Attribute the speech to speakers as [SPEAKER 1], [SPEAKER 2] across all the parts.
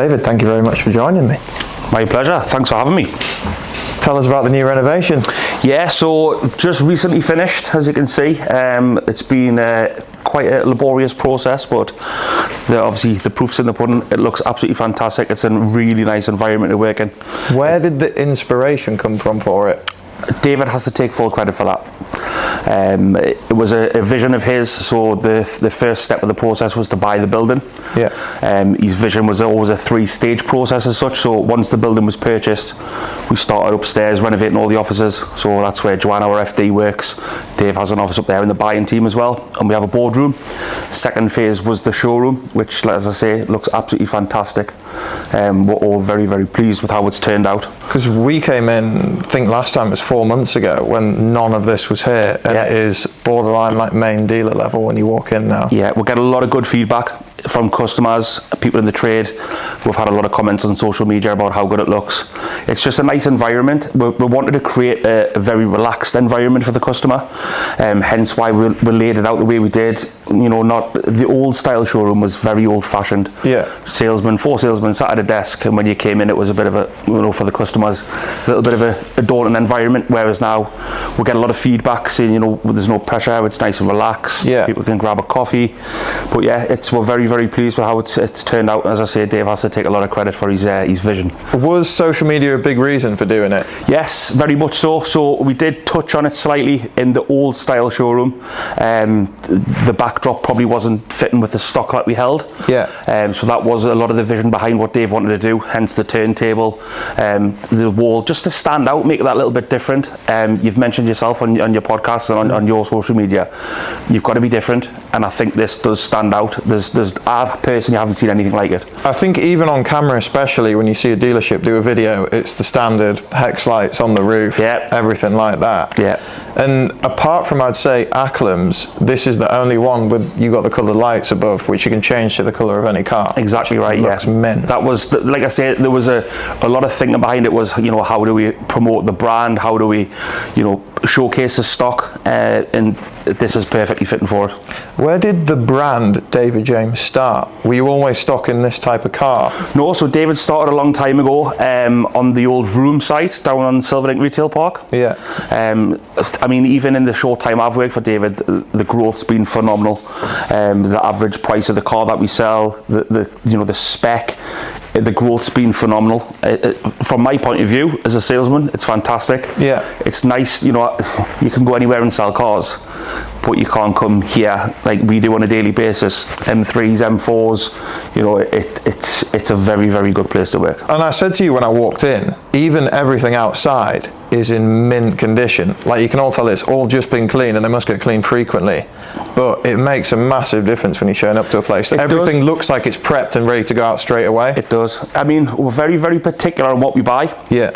[SPEAKER 1] David, thank you very much for joining me.
[SPEAKER 2] My pleasure. Thanks for having me.
[SPEAKER 1] Tell us about the new renovation.
[SPEAKER 2] Yeah, so just recently finished, as you can see. It's been quite a laborious process, but obviously the proof's in the pudding. It looks absolutely fantastic. It's a really nice environment to work in.
[SPEAKER 1] Where did the inspiration come from for it?
[SPEAKER 2] David has to take full credit for that. It was a vision of his, so the first step of the process was to buy the building.
[SPEAKER 1] Yeah.
[SPEAKER 2] His vision was always a 3-stage process as such, so once the building was purchased, we started upstairs renovating all the offices, so that's where Joanna, our FD, works. Dave has an office up there in the buying team as well, and we have a boardroom. Second phase was the showroom, which, as I say, looks absolutely fantastic. We're all very, very pleased with how it's turned out.
[SPEAKER 1] Because we came in, I think last time it was 4 months ago, when none of this was here, and it is borderline like main dealer level when you walk in now.
[SPEAKER 2] Yeah, we'll get a lot of good feedback from customers, people in the trade. We've had a lot of comments on social media about how good it looks. It's just a nice environment. We wanted to create a very relaxed environment for the customer, hence why we laid it out the way we did. You know, not the old style showroom was very old fashioned. Yeah. 4 salesmen sat at a desk, and when you came in it was a bit of a, you know, for the customers, a little bit of a daunting environment, whereas now we get a lot of feedback saying, you know, there's no pressure, it's nice and relaxed. Yeah. People can grab a coffee. But yeah, we're very, very pleased with how it's turned out. As I say, Dave has to take a lot of credit for his vision. Was social media a big reason for doing it? Yes, very much so. So we did touch on it slightly in the old style showroom. The backdrop probably wasn't fitting with the stock that we held. Yeah. So that was a lot of the vision behind what Dave wanted to do, hence the turntable, the wall, just to stand out, make that a little bit different. You've mentioned yourself on your podcast and on your social media, you've got to be different, and I think this does stand out. I personally haven't seen anything like it. I think even on camera, especially when you see a dealership do a video, it's the standard hex lights on the roof, everything like that. Yeah. And apart from, I'd say, Acklam's, this is the only one with, you got the coloured lights above, which you can change to the colour of any car. Exactly right, yeah. Looks mint. That was, like I said, there was a lot of thinking behind it. Was, you know, how do we promote the brand? How do we, you know, showcase the stock? And this is perfectly fitting for it. Where did the brand David James start? Were you always stocking this type of car? No, so David started a long time ago on the old Vroom site down on Silverlink Retail Park. Yeah. I mean, even in the short time I've worked for David, the growth's been phenomenal. The average price of the car that we sell, the spec, the growth's been phenomenal. From my point of view as a salesman, it's fantastic. Yeah. It's nice, you know, you can go anywhere and sell cars, but you can't come here like we do on a daily basis. M3s, M4s, you know, it's a very, very good place to work. And I said to you when I walked in, even everything outside is in mint condition. Like, you can all tell it's all just been cleaned, and they must get cleaned frequently, but it makes a massive difference when you're showing up to a place. Everything looks like it's prepped and ready to go out straight away. It does. I mean, we're very, very particular on what we buy. Yeah.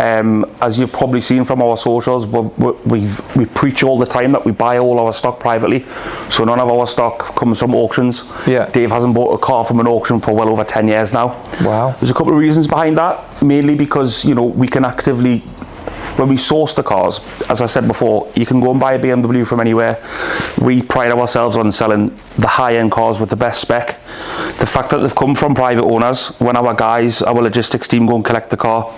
[SPEAKER 2] As you've probably seen from our socials, we preach all the time that we buy all our stock privately, so none of our stock comes from auctions. Yeah. Dave hasn't bought a car from an auction for well over 10 years now. Wow. There's a couple of reasons behind that, mainly because, you know, we can actively, when we source the cars, as I said before, you can go and buy a BMW from anywhere. We pride ourselves on selling the high-end cars with the best spec. The fact that they've come from private owners, when our guys, our logistics team go and collect the car,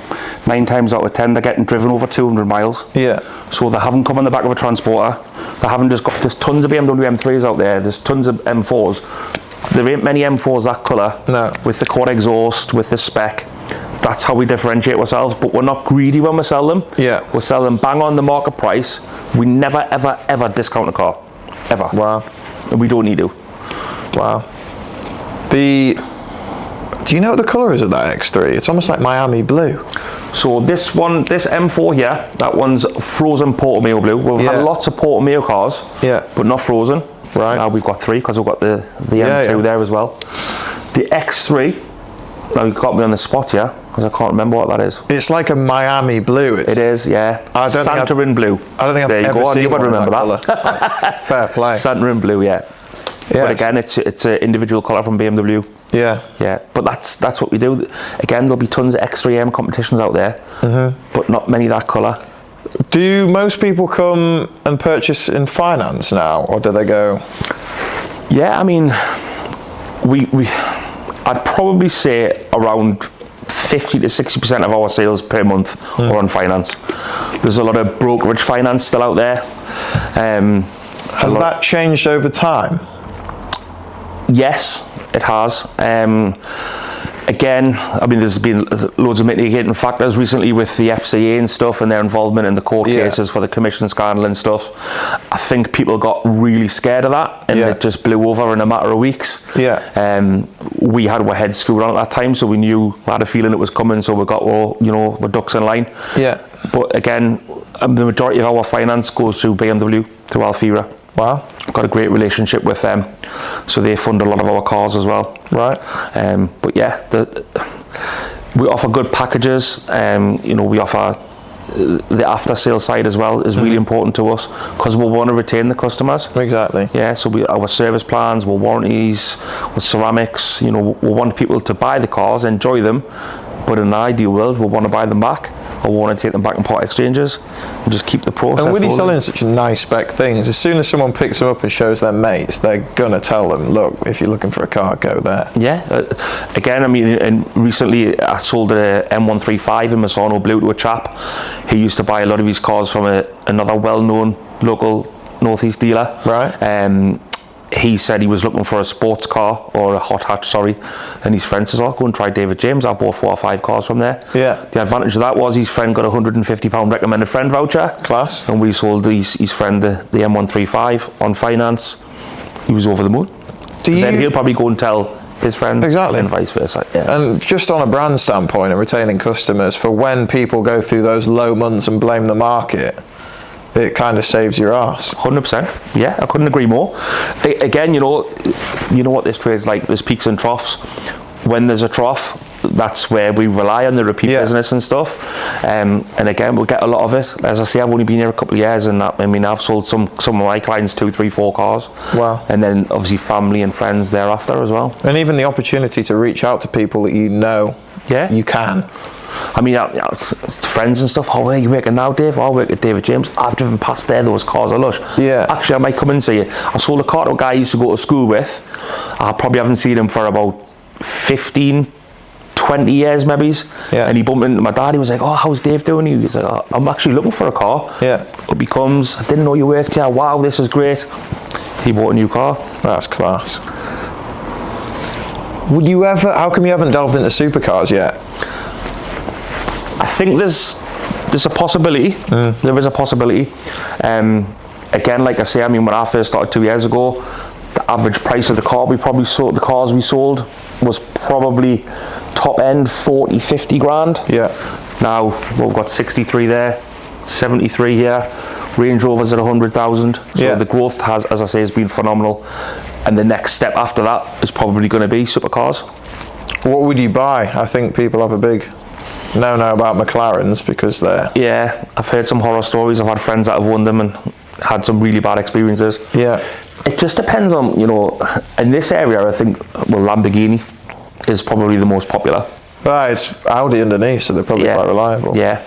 [SPEAKER 2] 9 times out of 10 they're getting driven over 200 miles. Yeah. So they haven't come on the back of a transporter. They haven't just got, there's tons of BMW M3s out there, there's tons of M4s. There ain't many M4s that colour, no, with the quad exhaust, with the spec. That's how we differentiate ourselves, but we're not greedy when we sell them. Yeah. We sell them bang on the market price. We never, ever, ever discount a car. Ever. Wow. And we don't need to. Wow. Do you know what the colour is of that X3? It's almost like Miami blue. So this one, this M4 here, that one's frozen Portomeo blue. We've had lots of Portomeo cars, but not frozen. Right. Now we've got 3 because we've got the M2 there as well. The X3, now you got me on the spot, because I can't remember what that is. It's like a Miami blue. It is, yeah. Santorin blue. I don't think I've ever seen. You got to remember that. Fair play. Santorin blue, yeah. But again, it's an individual colour from BMW. Yeah. Yeah, but that's what we do. Again, there'll be tons of X3M competitions out there, but not many that colour. Do most people come and purchase in finance now, or do they go? Yeah, I mean, I'd probably say around 50 to 60% of our sales per month are on finance. There's a lot of brokerage finance still out there.
[SPEAKER 1] Has that changed over time?
[SPEAKER 2] Yes, it has. Again, I mean, there's been loads of mitigating factors recently with the FCA and stuff and their involvement in the court cases for the commission scandal and stuff. I think people got really scared of that and it just blew over in a matter of weeks. We had our heads screwed on at that time, so we had a feeling it was coming, so we got our ducks in line. But again, the majority of our finance goes through BMW, through Alfira.
[SPEAKER 1] Wow.
[SPEAKER 2] Got a great relationship with them, so they fund a lot of our cars as well.
[SPEAKER 1] Right.
[SPEAKER 2] But yeah, we offer good packages. We offer the after sale side as well is really important to us because we want to retain the customers.
[SPEAKER 1] Exactly.
[SPEAKER 2] Yeah. So our service plans, our warranties, with ceramics. We want people to buy the cars, enjoy them, but in an ideal world, we want to buy them back. I want to take them back in part exchanges and just keep the process.
[SPEAKER 1] And with you selling such nice spec things, as soon as someone picks them up and shows their mates, they're gonna tell them, look, if you're looking for a car, go there.
[SPEAKER 2] Yeah. Again, I mean, and recently I sold a M135 in Misano Blue to a chap. He used to buy a lot of his cars from another well-known local northeast dealer.
[SPEAKER 1] Right.
[SPEAKER 2] He said he was looking for a sports car or a hot hatch, and his friend says, go and try David James. I bought 4 or 5 cars from there.
[SPEAKER 1] Yeah.
[SPEAKER 2] The advantage of that was his friend got a £150 recommended friend voucher.
[SPEAKER 1] Class.
[SPEAKER 2] And we sold his friend the M135 on finance. He was over the moon. Then he'll probably go and tell his friends.
[SPEAKER 1] Exactly.
[SPEAKER 2] And vice versa. Yeah.
[SPEAKER 1] And just on a brand standpoint and retaining customers, for when people go through those low months and blame the market, it kind of saves your ass.
[SPEAKER 2] 100%. Yeah, I couldn't agree more. Again, you know what this trade's like. There's peaks and troughs. When there's a trough, that's where we rely on the repeat business and stuff. And again, we'll get a lot of it. As I say, I've only been here a couple of years, and I've sold some of my clients 2, 3, 4 cars.
[SPEAKER 1] Wow.
[SPEAKER 2] And then obviously family and friends thereafter as well.
[SPEAKER 1] And even the opportunity to reach out to people that you can.
[SPEAKER 2] I mean, friends and stuff. Oh, where are you working now, Dave? I work at David James. I've driven past there. Those cars are lush.
[SPEAKER 1] Yeah.
[SPEAKER 2] Actually, I might come and see you. I sold a car to a guy I used to go to school with. I probably haven't seen him for about 15, 20 years, maybe.
[SPEAKER 1] Yeah.
[SPEAKER 2] And he bumped into my dad. He was like, "Oh, how's Dave doing?" He was like, "Oh, I'm actually looking for a car."
[SPEAKER 1] Yeah.
[SPEAKER 2] It becomes, "I didn't know you worked here. Wow, this is great." He bought a new car.
[SPEAKER 1] That's class. Would you ever? How come you haven't delved into supercars yet?
[SPEAKER 2] I think there's a possibility. There is a possibility. Again, like I say, I mean, when I first started 2 years ago, the average price of the car we sold was probably top end 40, 50 grand.
[SPEAKER 1] Yeah.
[SPEAKER 2] Now we've got 63 there, 73 here. Range Rovers at 100,000. So the growth has been phenomenal. And the next step after that is probably going to be supercars.
[SPEAKER 1] What would you buy? I think people have a big no about McLarens because they're...
[SPEAKER 2] Yeah, I've heard some horror stories. I've had friends that have won them and had some really bad experiences.
[SPEAKER 1] Yeah.
[SPEAKER 2] It just depends on, in this area, I think, Lamborghini is probably the most popular.
[SPEAKER 1] It's Audi underneath, so they're probably quite reliable.
[SPEAKER 2] Yeah.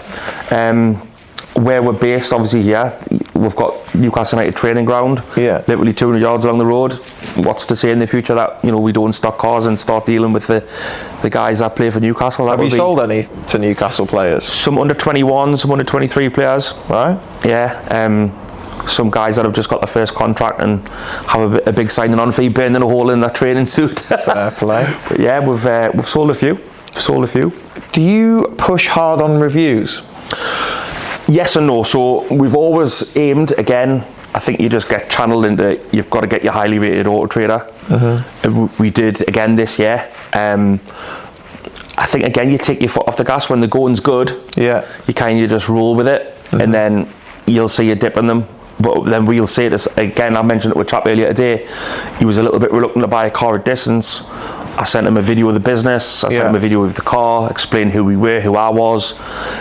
[SPEAKER 2] Where we're based, obviously here, we've got Newcastle United training ground. Yeah. Literally 200 yards along the road. What's to say in the future that we don't stock cars and start dealing with the guys that play for Newcastle?
[SPEAKER 1] Have you sold any to Newcastle players?
[SPEAKER 2] Some under 21, some under 23 players.
[SPEAKER 1] Right.
[SPEAKER 2] Yeah. Some guys that have just got their first contract and have a big signing on fee, burning a hole in their training suit.
[SPEAKER 1] Fair play.
[SPEAKER 2] But yeah, we've sold a few.
[SPEAKER 1] Do you push hard on reviews?
[SPEAKER 2] Yes and no. So we've always aimed, again, I think you just get channeled into, you've got to get your highly rated AutoTrader. Mm-hmm. We did again this year. I think again, you take your foot off the gas when the going's good. Yeah. You kind of just roll with it, and then you'll see a dip in them. But then we'll say this again. I mentioned it with a chap earlier today. He was a little bit reluctant to buy a car at distance. I sent him a video of the business. I sent him a video of the car, explained who we were, who I was,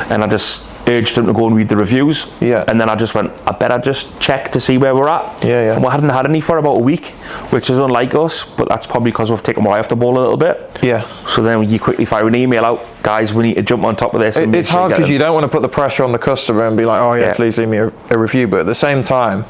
[SPEAKER 2] and I just urged him to go and read the reviews. Yeah. And then I just went, I better just check to see where we're at. Yeah. And we hadn't had any for about a week, which is unlike us, but that's probably because we've taken our eye off the ball a little bit. Yeah. So then you quickly fire an email out, guys, we need to jump on top of this.
[SPEAKER 1] It's hard because you don't want to put the pressure on the customer and be like, oh yeah, please leave me a review. But at the same time,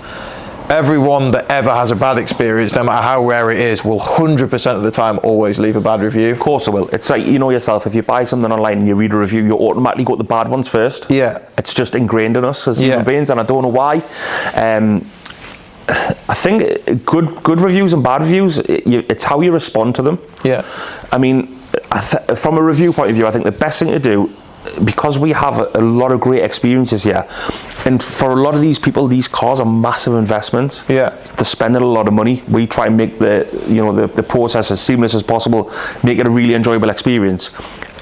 [SPEAKER 1] everyone that ever has a bad experience, no matter how rare it is, will 100% of the time always leave a bad review.
[SPEAKER 2] Of course I will. It's like, you know yourself, if you buy something online and you read a review, you automatically go to the bad ones first.
[SPEAKER 1] Yeah.
[SPEAKER 2] It's just ingrained in us as human beings, and I don't know why. I think good reviews and bad reviews, it's how you respond to them.
[SPEAKER 1] Yeah.
[SPEAKER 2] I mean, from a review point of view, I think the best thing to do, because we have a lot of great experiences here, and for a lot of these people, these cars are massive investments.
[SPEAKER 1] Yeah.
[SPEAKER 2] They're spending a lot of money. We try and make the process as seamless as possible, make it a really enjoyable experience.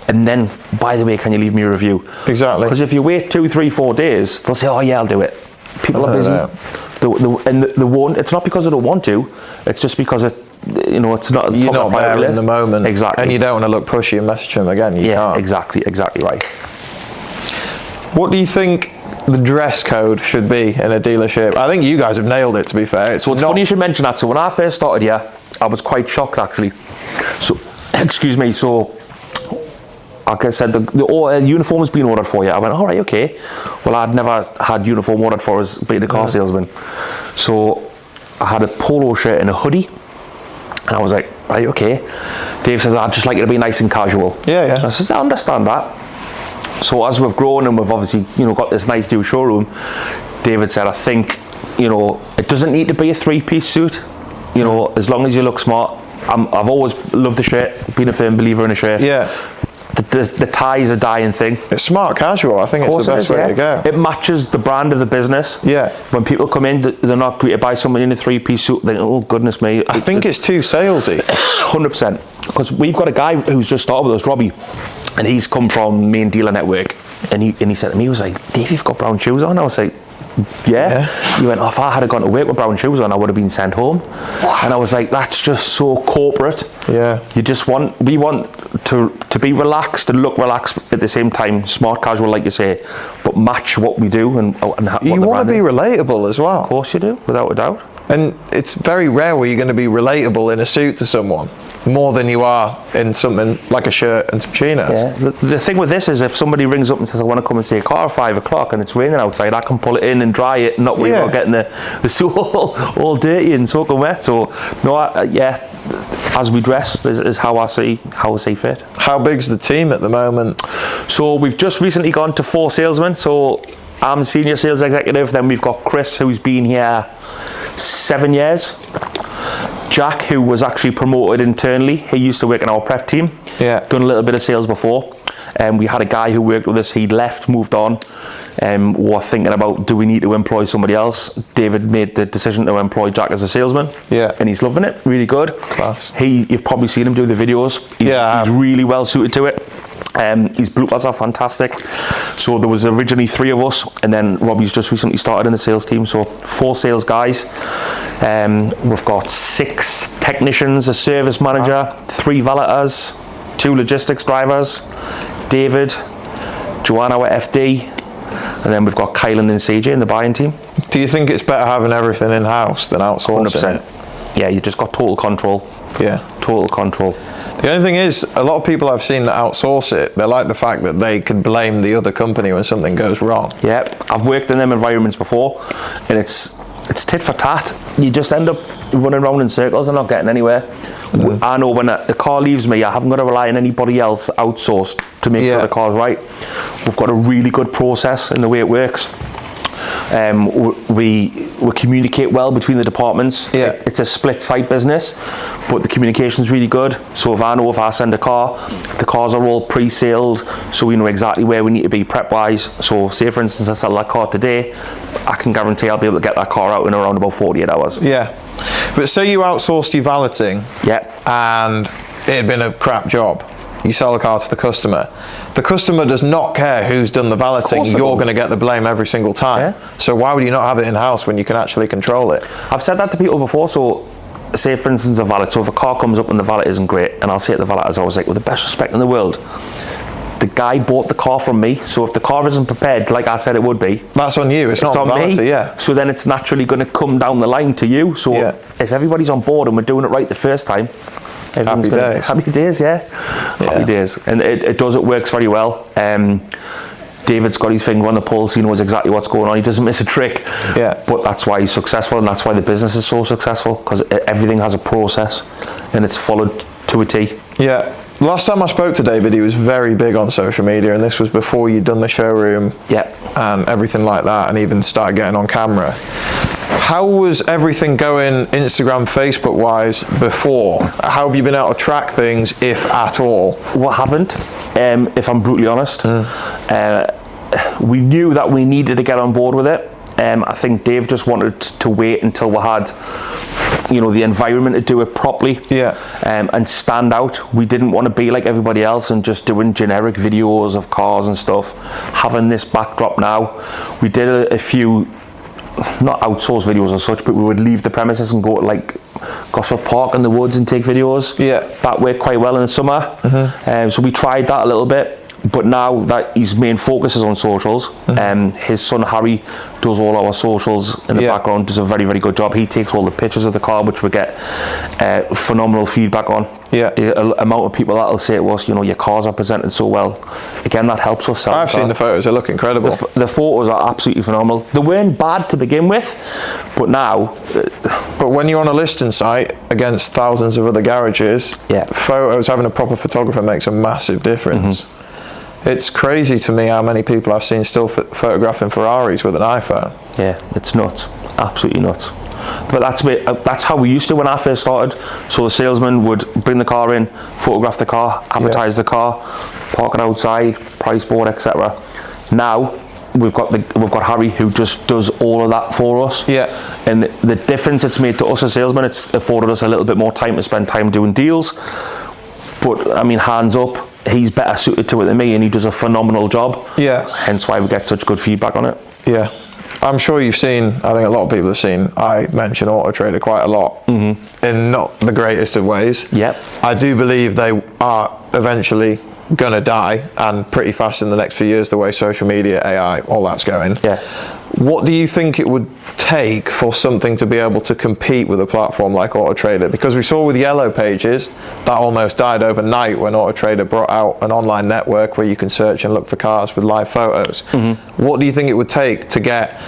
[SPEAKER 2] And then, by the way, can you leave me a review?
[SPEAKER 1] Exactly.
[SPEAKER 2] Because if you wait 2, 3, 4 days, they'll say, oh yeah, I'll do it. People are busy. They won't. It's not because they don't want to. It's just because it's not.
[SPEAKER 1] You're not there in the moment.
[SPEAKER 2] Exactly.
[SPEAKER 1] And you don't want to look pushy and message them again. You can't.
[SPEAKER 2] Exactly right.
[SPEAKER 1] What do you think the dress code should be in a dealership? I think you guys have nailed it, to be fair.
[SPEAKER 2] So it's funny you should mention that. So when I first started here, I was quite shocked actually. So, excuse me. So, like I said, the uniform has been ordered for you. I went, all right, okay. Well, I'd never had uniform ordered for us being a car salesman. So I had a polo shirt and a hoodie. And I was like, right, okay. Dave says, I'd just like it to be nice and casual.
[SPEAKER 1] Yeah.
[SPEAKER 2] I says, I understand that. So as we've grown and we've obviously, got this nice new showroom, David said, I think, it doesn't need to be a 3-piece suit. As long as you look smart. I've always loved the shirt, been a firm believer in a shirt.
[SPEAKER 1] Yeah.
[SPEAKER 2] The tie is a dying thing.
[SPEAKER 1] It's smart casual. I think it's the best way to go.
[SPEAKER 2] It matches the brand of the business.
[SPEAKER 1] Yeah.
[SPEAKER 2] When people come in, they're not greeted by someone in a 3-piece suit. They think, oh goodness me.
[SPEAKER 1] I think it's too salesy.
[SPEAKER 2] 100%. Because we've got a guy who's just started with us, Robbie, and he's come from main dealer network. And he said to me, he was like, Dave, you've got brown shoes on? I was like, yeah. He went, if I had gone to work with brown shoes on, I would have been sent home. And I was like, that's just so corporate.
[SPEAKER 1] Yeah.
[SPEAKER 2] We want to be relaxed and look relaxed at the same time, smart casual, like you say, but match what we do and what
[SPEAKER 1] you want to be relatable as well.
[SPEAKER 2] Of course you do, without a doubt.
[SPEAKER 1] And it's very rare where you're going to be relatable in a suit to someone more than you are in something like a shirt and some chinos.
[SPEAKER 2] Yeah. The thing with this is if somebody rings up and says, I want to come and see a car at 5 o'clock and it's raining outside, I can pull it in and dry it and not worry about getting the suit all dirty and soaking wet. So, no, as we dress is how I see fit.
[SPEAKER 1] How big's the team at the moment?
[SPEAKER 2] So we've just recently gone to 4 salesmen. So I'm senior sales executive. Then we've got Chris, who's been here 7 years. Jack, who was actually promoted internally. He used to work in our prep team.
[SPEAKER 1] Yeah.
[SPEAKER 2] Done a little bit of sales before. We had a guy who worked with us. He'd left, moved on. We're thinking about, do we need to employ somebody else? David made the decision to employ Jack as a salesman.
[SPEAKER 1] Yeah.
[SPEAKER 2] And he's loving it. Really good.
[SPEAKER 1] Class.
[SPEAKER 2] You've probably seen him do the videos. He's really well suited to it. His bloopers are fantastic. So there was originally 3 of us, and then Robbie's just recently started in the sales team. So 4 sales guys. We've got 6 technicians, a service manager, 3 valeters, 2 logistics drivers, David, Joanna at FD, and then we've got Kylan and CJ in the buying team.
[SPEAKER 1] Do you think it's better having everything in-house than outsourcing?
[SPEAKER 2] 100%. Yeah, you just got total control.
[SPEAKER 1] Yeah.
[SPEAKER 2] Total control.
[SPEAKER 1] The only thing is, a lot of people I've seen that outsource it, they like the fact that they can blame the other company when something goes wrong.
[SPEAKER 2] Yeah, I've worked in them environments before, and it's tit for tat. You just end up running around in circles and not getting anywhere. I know when the car leaves me, I haven't got to rely on anybody else outsourced to make sure the car's right. We've got a really good process in the way it works. We communicate well between the departments.
[SPEAKER 1] Yeah.
[SPEAKER 2] It's a split site business, but the communication's really good. So if I send a car, the cars are all pre-saled, so we know exactly where we need to be prep-wise. So say for instance I sell that car today, I can guarantee I'll be able to get that car out in around about 48 hours.
[SPEAKER 1] Yeah. But say you outsourced your valeting, and it had been a crap job. You sell the car to the customer. The customer does not care who's done the valeting. You're going to get the blame every single time. Yeah. So why would you not have it in-house when you can actually control it?
[SPEAKER 2] I've said that to people before. So say for instance a valet. So if a car comes up and the valet isn't great, and I'll say to the valet, as I was like, with the best respect in the world, the guy bought the car from me. So if the car isn't prepared, like I said it would be,
[SPEAKER 1] that's on you. It's not on
[SPEAKER 2] me.
[SPEAKER 1] Yeah.
[SPEAKER 2] So then it's naturally going to come down the line to you. So if everybody's on board and we're doing it right the first time,
[SPEAKER 1] happy days.
[SPEAKER 2] Happy days, Happy days. And it works very well. David's got his finger on the pulse. He knows exactly what's going on. He doesn't miss a trick.
[SPEAKER 1] Yeah.
[SPEAKER 2] But that's why he's successful, and that's why the business is so successful, because everything has a process and it's followed to a T.
[SPEAKER 1] Yeah. Last time I spoke to David, he was very big on social media, and this was before you'd done the showroom.
[SPEAKER 2] Yeah.
[SPEAKER 1] And everything like that, and even started getting on camera. How was everything going Instagram, Facebook wise before? How have you been able to track things, if at all?
[SPEAKER 2] Well, haven't, if I'm brutally honest. We knew that we needed to get on board with it. I think Dave just wanted to wait until we had, you know, the environment to do it properly.
[SPEAKER 1] Yeah.
[SPEAKER 2] And stand out. We didn't want to be like everybody else and just doing generic videos of cars and stuff. Having this backdrop now, we did a few, not outsourced videos as such, but we would leave the premises and go to like Gosforth Park in the woods and take videos.
[SPEAKER 1] Yeah.
[SPEAKER 2] That worked quite well in the summer. So we tried that a little bit. But now that his main focus is on socials, his son Harry does all our socials in the background, does a very, very good job. He takes all the pictures of the car, which we get phenomenal feedback on.
[SPEAKER 1] Yeah.
[SPEAKER 2] Amount of people that'll say to us, you know, your cars are presented so well. Again, that helps us sell.
[SPEAKER 1] I've seen the photos, they look incredible.
[SPEAKER 2] The photos are absolutely phenomenal. They weren't bad to begin with, but now...
[SPEAKER 1] But when you're on a listing site against thousands of other garages, photos, having a proper photographer makes a massive difference. It's crazy to me how many people I've seen still photographing Ferraris with an iPhone.
[SPEAKER 2] Yeah, it's nuts, absolutely nuts. But that's how we used to when I first started. So the salesman would bring the car in, photograph the car, advertise the car, park it outside, price board, etc. Now we've got Harry, who just does all of that for us. Yeah. And the difference it's made to us as salesmen, it's afforded us a little bit more time to spend time doing deals. But I mean, hands up, he's better suited to it than me, and he does a phenomenal job. Yeah. Hence why we get such good feedback on it. Yeah. I'm sure you've seen, I think a lot of people have seen, I mention AutoTrader quite a lot, in not the greatest of ways. Yep. I do believe they are eventually going to die, and pretty fast in the next few years, the way social media, AI, all that's going. Yeah. What do you think it would take for something to be able to compete with a platform like AutoTrader? Because we saw with Yellow Pages, that almost died overnight when AutoTrader brought out an online network where you can search and look for cars with live photos. What do you think it would take to get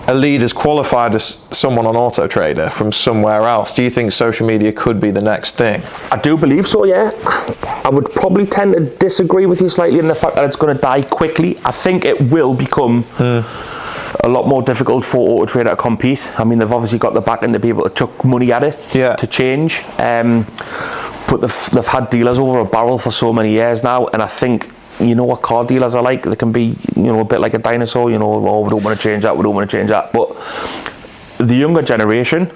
[SPEAKER 2] a lead as qualified as someone on AutoTrader from somewhere else? Do you think social media could be the next thing? I do believe so, yeah. I would probably tend to disagree with you slightly in the fact that it's going to die quickly. I think it will become a lot more difficult for AutoTrader to compete. I mean, they've obviously got the backing to be able to chuck money at it to change. But they've had dealers over a barrel for so many years now, and I think, you know what car dealers are like, they can be, you know, a bit like a dinosaur, you know, oh, we don't want to change that, we don't want to change that. But the younger generation,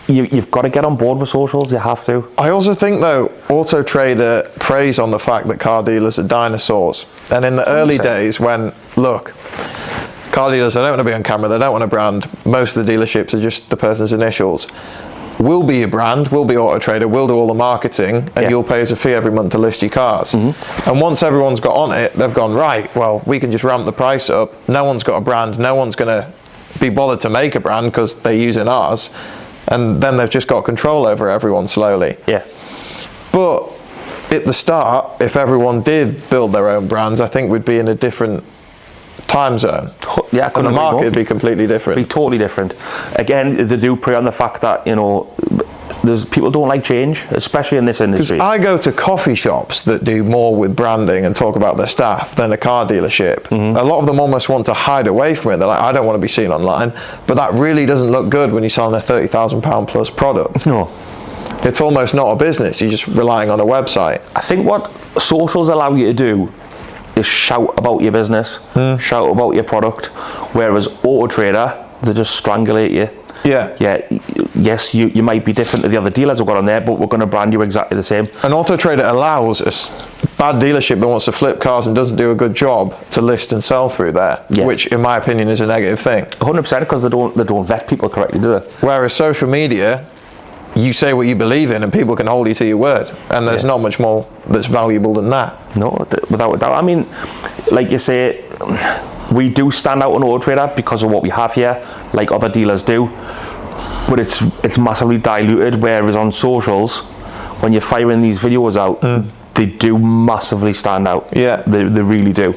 [SPEAKER 2] you've got to get on board with socials, you have to. I also think though, AutoTrader preys on the fact that car dealers are dinosaurs. And in the early days when, look, car dealers, they don't want to be on camera, they don't want to brand, most of the dealerships are just the person's initials. We'll be your brand, we'll be AutoTrader, we'll do all the marketing, and you'll pay us a fee every month to list your cars. And once everyone's got on it, they've gone, right, well, we can just ramp the price up. No one's got a brand, no one's going to be bothered to make a brand because they're using ours. And then they've just got control over everyone slowly. Yeah. But at the start, if everyone did build their own brands, I think we'd be in a different time zone. Yeah, and the market would be completely different. Be totally different. Again, they do prey on the fact that, you know, people don't like change, especially in this industry. I go to coffee shops that do more with branding and talk about their staff than a car dealership. A lot of them almost want to hide away from it. They're like, I don't want to be seen online, but that really doesn't look good when you're selling a £30,000 plus product. No. It's almost not a business, you're just relying on a website. I think what socials allow you to do is shout about your business, shout about your product, whereas AutoTrader, they just strangulate you. Yeah. Yes, you might be different to the other dealers we've got on there, but we're going to brand you exactly the same. And AutoTrader allows a bad dealership that wants to flip cars and doesn't do a good job to list and sell through there, which in my opinion is a negative thing. 100%, because they don't vet people correctly, do they? Whereas social media, you say what you believe in and people can hold you to your word, and there's not much more that's valuable than that. No, without a doubt. I mean, like you say, we do stand out on AutoTrader because of what we have here, like other dealers do, but it's massively diluted, whereas on socials, when you're firing these videos out, they do massively stand out.
[SPEAKER 1] Yeah.
[SPEAKER 2] They really do.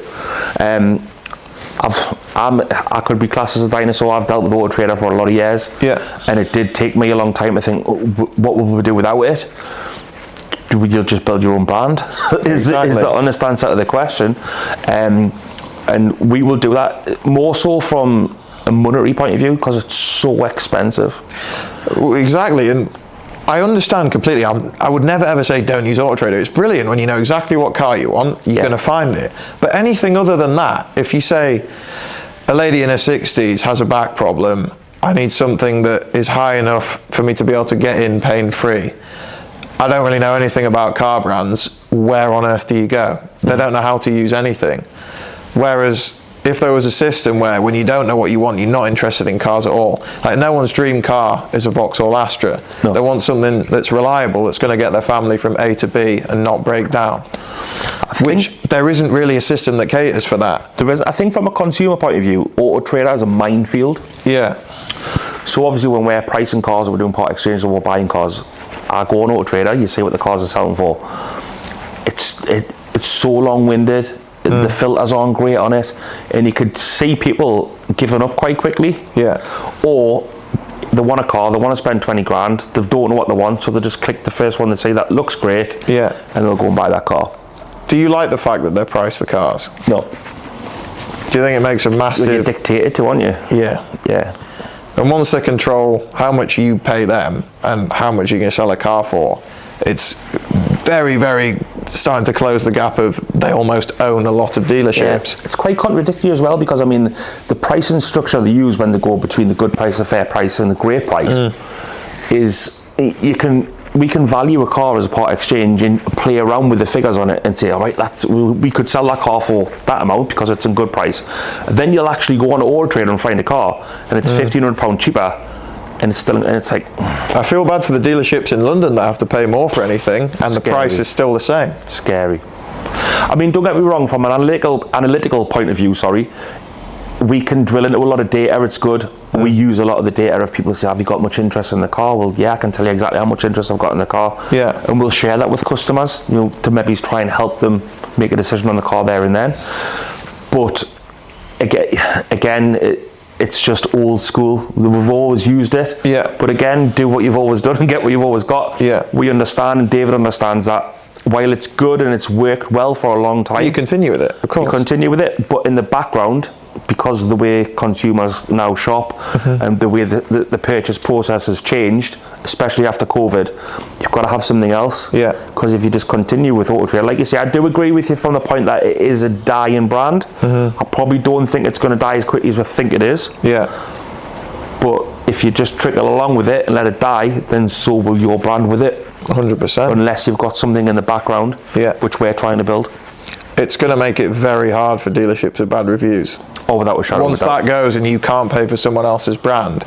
[SPEAKER 2] I could be classed as a dinosaur. I've dealt with AutoTrader for a lot of years.
[SPEAKER 1] Yeah.
[SPEAKER 2] And it did take me a long time to think, what would we do without it? You'll just build your own brand? is the honest answer to the question. And we will do that more so from a monetary point of view, because it's so expensive.
[SPEAKER 1] Exactly, and I understand completely. I would never ever say don't use AutoTrader. It's brilliant when you know exactly what car you want, you're going to find it. But anything other than that, if you say a lady in her 60s has a back problem, I need something that is high enough for me to be able to get in pain-free. I don't really know anything about car brands. Where on earth do you go? They don't know how to use anything. Whereas if there was a system where when you don't know what you want, you're not interested in cars at all. Like no one's dream car is a Vauxhall Astra. No. They want something that's reliable, that's going to get their family from A to B and not break down. Which there isn't really a system that caters for that.
[SPEAKER 2] There is. I think from a consumer point of view, AutoTrader is a minefield.
[SPEAKER 1] Yeah.
[SPEAKER 2] So obviously when we're pricing cars or we're doing part exchange or we're buying cars, I go on AutoTrader, you see what the cars are selling for. It's so long-winded. The filters aren't great on it, and you could see people giving up quite quickly.
[SPEAKER 1] Yeah.
[SPEAKER 2] Or they want a car, they want to spend 20 grand, they don't know what they want, so they just click the first one they say that looks great.
[SPEAKER 1] Yeah.
[SPEAKER 2] And they'll go and buy that car.
[SPEAKER 1] Do you like the fact that they price the cars?
[SPEAKER 2] No.
[SPEAKER 1] Do you think it makes a massive...
[SPEAKER 2] You're dictated to, aren't you?
[SPEAKER 1] Yeah.
[SPEAKER 2] Yeah.
[SPEAKER 1] And once they control how much you pay them and how much you can sell a car for, it's very, very starting to close the gap of they almost own a lot of dealerships.
[SPEAKER 2] Yeah. It's quite contradictory as well, because I mean the pricing structure they use when they go between the good price, the fair price and the great price is we can value a car as a part exchange and play around with the figures on it and say, all right, we could sell that car for that amount because it's a good price. And then you'll actually go on to AutoTrader and find a car and it's £1,500 cheaper. And it's like...
[SPEAKER 1] I feel bad for the dealerships in London that have to pay more for anything, and the price is still the same.
[SPEAKER 2] It's scary. I mean, don't get me wrong, from an analytical point of view, we can drill into a lot of data, it's good. We use a lot of the data if people say, have you got much interest in the car? Well, yeah, I can tell you exactly how much interest I've got in the car.
[SPEAKER 1] Yeah.
[SPEAKER 2] And we'll share that with customers, to maybe try and help them make a decision on the car there and then. But again, it's just old school. We've always used it.
[SPEAKER 1] Yeah.
[SPEAKER 2] But again, do what you've always done and get what you've always got.
[SPEAKER 1] Yeah.
[SPEAKER 2] We understand, and David understands that while it's good and it's worked well for a long time.
[SPEAKER 1] You continue with it, of course.
[SPEAKER 2] You continue with it, but in the background, because of the way consumers now shop and the way the purchase process has changed, especially after COVID, you've got to have something else.
[SPEAKER 1] Yeah.
[SPEAKER 2] Because if you just continue with AutoTrader, like you say, I do agree with you from the point that it is a dying brand. I probably don't think it's going to die as quickly as we think it is.
[SPEAKER 1] Yeah.
[SPEAKER 2] But if you just trickle along with it and let it die, then so will your brand with it.
[SPEAKER 1] 100%.
[SPEAKER 2] Unless you've got something in the background, which we're trying to build.
[SPEAKER 1] It's going to make it very hard for dealerships with bad reviews.
[SPEAKER 2] Oh, without a shadow.
[SPEAKER 1] Once that goes and you can't pay for someone else's brand,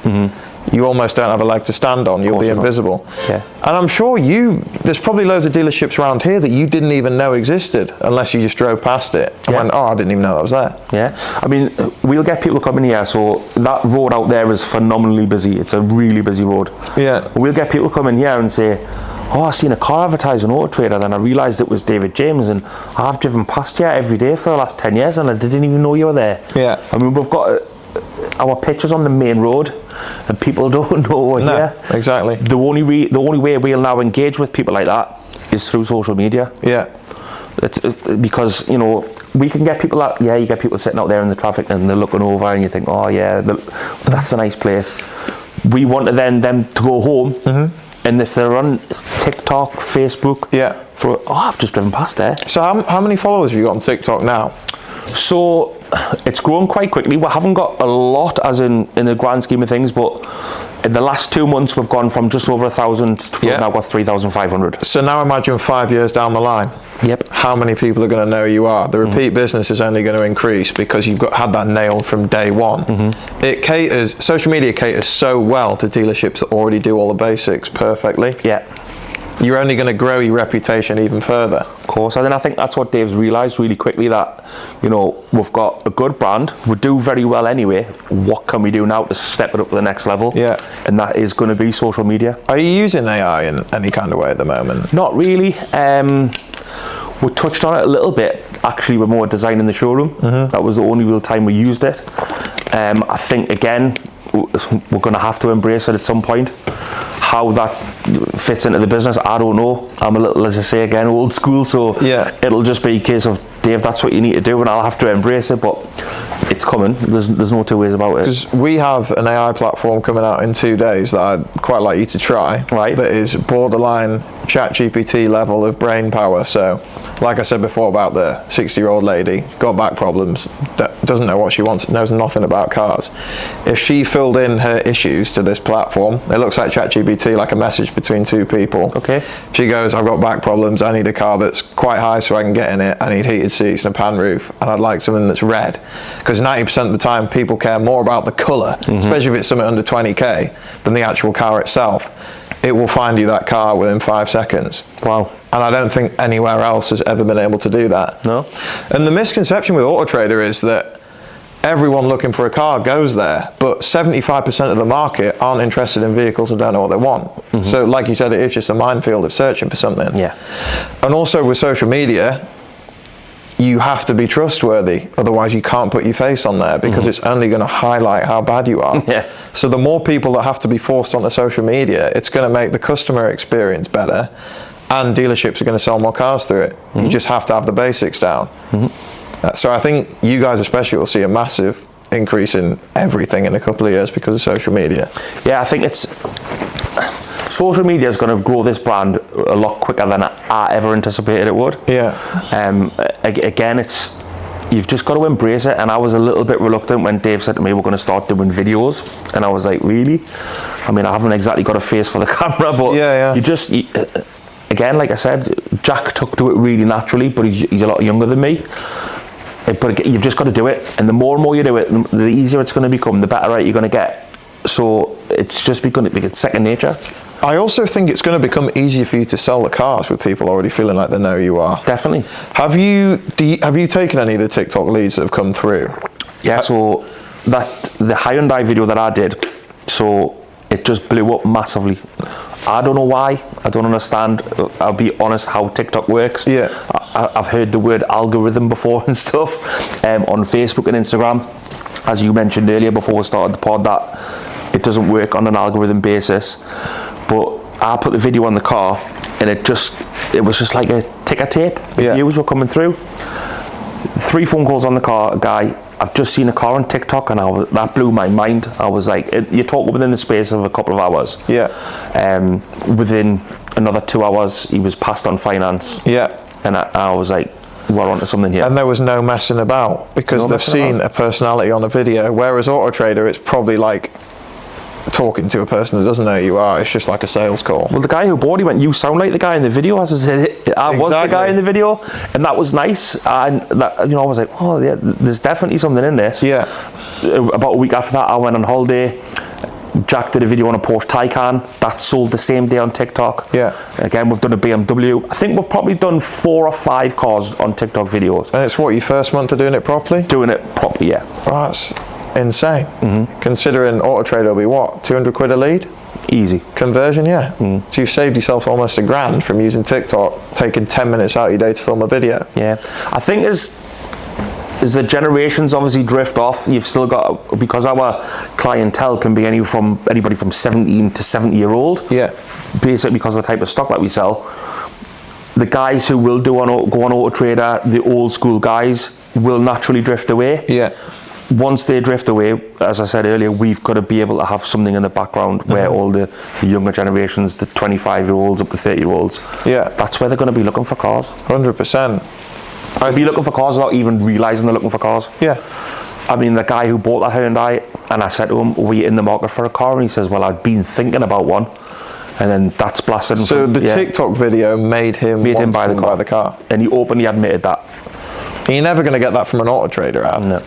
[SPEAKER 1] you almost don't have a leg to stand on. You'll be invisible.
[SPEAKER 2] Yeah.
[SPEAKER 1] And I'm sure there's probably loads of dealerships around here that you didn't even know existed unless you just drove past it and went, oh, I didn't even know that was there.
[SPEAKER 2] Yeah. I mean, we'll get people coming here. So that road out there is phenomenally busy. It's a really busy road.
[SPEAKER 1] Yeah.
[SPEAKER 2] We'll get people coming here and say, oh, I seen a car advertised on AutoTrader, then I realised it was David James, and I've driven past you every day for the last 10 years and I didn't even know you were there.
[SPEAKER 1] Yeah.
[SPEAKER 2] I mean, we've got our pictures on the main road and people don't know we're here.
[SPEAKER 1] Exactly.
[SPEAKER 2] The only way we'll now engage with people like that is through social media.
[SPEAKER 1] Yeah.
[SPEAKER 2] It's because, we can get people out, you get people sitting out there in the traffic and they're looking over and you think, oh yeah, that's a nice place. We want them to go home. And if they're on TikTok, Facebook, I've just driven past there.
[SPEAKER 1] So how many followers have you got on TikTok now?
[SPEAKER 2] So it's grown quite quickly. We haven't got a lot as in the grand scheme of things, but in the last 2 months we've gone from just over 1,000 to we've now got 3,500.
[SPEAKER 1] So now imagine 5 years down the line.
[SPEAKER 2] Yep.
[SPEAKER 1] How many people are going to know who you are? The repeat business is only going to increase because you've had that nailed from day one. Social media caters so well to dealerships that already do all the basics perfectly.
[SPEAKER 2] Yeah.
[SPEAKER 1] You're only going to grow your reputation even further.
[SPEAKER 2] Of course, and then I think that's what Dave's realised really quickly, that we've got a good brand, we do very well anyway. What can we do now to step it up to the next level?
[SPEAKER 1] Yeah.
[SPEAKER 2] And that is going to be social media.
[SPEAKER 1] Are you using AI in any kind of way at the moment?
[SPEAKER 2] Not really. We touched on it a little bit, actually, when we were designing the showroom. That was the only real time we used it. I think, again, we're going to have to embrace it at some point. How that fits into the business, I don't know. I'm a little, as I say again, old school, so it'll just be a case of, Dave, that's what you need to do, and I'll have to embrace it, but it's coming. There's no two ways about it.
[SPEAKER 1] Because we have an AI platform coming out in 2 days that I'd quite like you to try.
[SPEAKER 2] Right.
[SPEAKER 1] That is borderline ChatGPT level of brain power. So, like I said before about the 60-year-old lady, got back problems, that doesn't know what she wants, knows nothing about cars. If she filled in her issues to this platform, it looks like ChatGPT, like a message between two people.
[SPEAKER 2] Okay.
[SPEAKER 1] She goes, I've got back problems, I need a car that's quite high so I can get in it, I need heated seats and a pan roof, and I'd like something that's red. Because 90% of the time people care more about the colour, especially if it's something under 20k, than the actual car itself. It will find you that car within 5 seconds.
[SPEAKER 2] Wow.
[SPEAKER 1] And I don't think anywhere else has ever been able to do that.
[SPEAKER 2] No.
[SPEAKER 1] And the misconception with AutoTrader is that everyone looking for a car goes there, but 75% of the market aren't interested in vehicles and don't know what they want. So like you said, it is just a minefield of searching for something.
[SPEAKER 2] Yeah.
[SPEAKER 1] And also with social media, you have to be trustworthy, otherwise you can't put your face on there, because it's only going to highlight how bad you are.
[SPEAKER 2] Yeah.
[SPEAKER 1] So the more people that have to be forced onto social media, it's going to make the customer experience better, and dealerships are going to sell more cars through it. You just have to have the basics down. So I think you guys especially will see a massive increase in everything in a couple of years because of social media.
[SPEAKER 2] Yeah, I think it's social media is going to grow this brand a lot quicker than I ever anticipated it would.
[SPEAKER 1] Yeah.
[SPEAKER 2] Again, it's, you've just got to embrace it. And I was a little bit reluctant when Dave said to me, we're going to start doing videos. And I was like, really? I mean, I haven't exactly got a face for the camera, but you again, like I said, Jack took to it really naturally, but he's a lot younger than me. But you've just got to do it. And the more and more you do it, the easier it's going to become, the better you're going to get. So it's just going to be second nature.
[SPEAKER 1] I also think it's going to become easier for you to sell the cars with people already feeling like they know you are.
[SPEAKER 2] Definitely.
[SPEAKER 1] Have you taken any of the TikTok leads that have come through?
[SPEAKER 2] Yeah, so the Hyundai video that I did, so it just blew up massively. I don't know why. I don't understand. I'll be honest how TikTok works.
[SPEAKER 1] Yeah.
[SPEAKER 2] I've heard the word algorithm before and stuff on Facebook and Instagram. As you mentioned earlier before we started the pod, that it doesn't work on an algorithm basis. But I put the video on the car, and it was just like a ticker tape. The views were coming through. 3 phone calls on the car, guy. I've just seen a car on TikTok, and that blew my mind. I was like, you're talking within the space of a couple of hours.
[SPEAKER 1] Yeah.
[SPEAKER 2] Within another 2 hours, he was passed on finance.
[SPEAKER 1] Yeah.
[SPEAKER 2] And I was like, we're onto something here.
[SPEAKER 1] And there was no messing about, because they've seen a personality on a video, whereas AutoTrader, it's probably like talking to a person that doesn't know who you are. It's just like a sales call.
[SPEAKER 2] Well, the guy who bought, he went, you sound like the guy in the video. As I said, I was the guy in the video, and that was nice. And that, I was like, oh yeah, there's definitely something in this.
[SPEAKER 1] Yeah.
[SPEAKER 2] About a week after that, I went on holiday. Jack did a video on a Porsche Taycan that sold the same day on TikTok.
[SPEAKER 1] Yeah.
[SPEAKER 2] Again, we've done a BMW. I think we've probably done 4 or 5 cars on TikTok videos.
[SPEAKER 1] And it's what, your first month of doing it properly?
[SPEAKER 2] Doing it properly, yeah.
[SPEAKER 1] Oh, that's insane. Considering AutoTrader will be what, 200 quid a lead?
[SPEAKER 2] Easy.
[SPEAKER 1] Conversion, yeah. So you've saved yourself almost $1,000 from using TikTok, taking 10 minutes out of your day to film a video.
[SPEAKER 2] Yeah. I think as the generations obviously drift off, you've still got, because our clientele can be anybody from 17 to 70-year-old.
[SPEAKER 1] Yeah.
[SPEAKER 2] Basically because of the type of stock that we sell. The guys who will go on AutoTrader, the old school guys, will naturally drift away.
[SPEAKER 1] Yeah.
[SPEAKER 2] Once they drift away, as I said earlier, we've got to be able to have something in the background where all the younger generations, the 25-year-olds up to 30-year-olds, that's where they're going to be looking for cars.
[SPEAKER 1] 100%.
[SPEAKER 2] They'll be looking for cars without even realising they're looking for cars.
[SPEAKER 1] Yeah.
[SPEAKER 2] I mean, the guy who bought that Hyundai, and I said to him, were you in the market for a car? And he says, well, I'd been thinking about one. And then that's blasted.
[SPEAKER 1] So the TikTok video made him
[SPEAKER 2] buy the car. And he openly admitted that.
[SPEAKER 1] You're never going to get that from an AutoTrader ad.
[SPEAKER 2] No.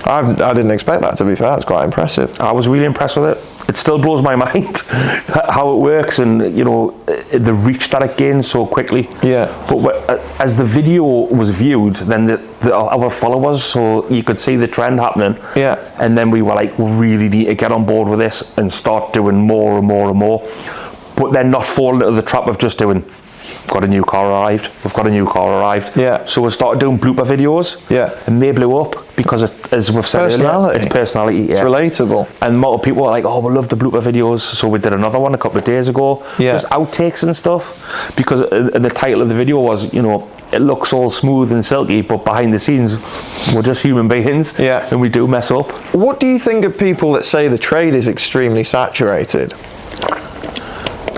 [SPEAKER 1] I didn't expect that, to be fair. It's quite impressive.
[SPEAKER 2] I was really impressed with it. It still blows my mind how it works, and the reach that it gains so quickly.
[SPEAKER 1] Yeah.
[SPEAKER 2] But as the video was viewed, then our followers, so you could see the trend happening.
[SPEAKER 1] Yeah.
[SPEAKER 2] And then we were like, we really need to get on board with this and start doing more and more and more. But then not falling into the trap of just doing got a new car arrived. We've got a new car arrived.
[SPEAKER 1] Yeah.
[SPEAKER 2] So we started doing blooper videos.
[SPEAKER 1] Yeah.
[SPEAKER 2] And they blew up because, as we've said earlier, it's personality. Yeah.
[SPEAKER 1] It's relatable.
[SPEAKER 2] And multiple people were like, oh, we love the blooper videos. So we did another one a couple of days ago.
[SPEAKER 1] Yeah.
[SPEAKER 2] Just outtakes and stuff. Because the title of the video was, you know, it looks all smooth and silky, but behind the scenes, we're just human beings.
[SPEAKER 1] Yeah.
[SPEAKER 2] And we do mess up.
[SPEAKER 1] What do you think of people that say the trade is extremely saturated?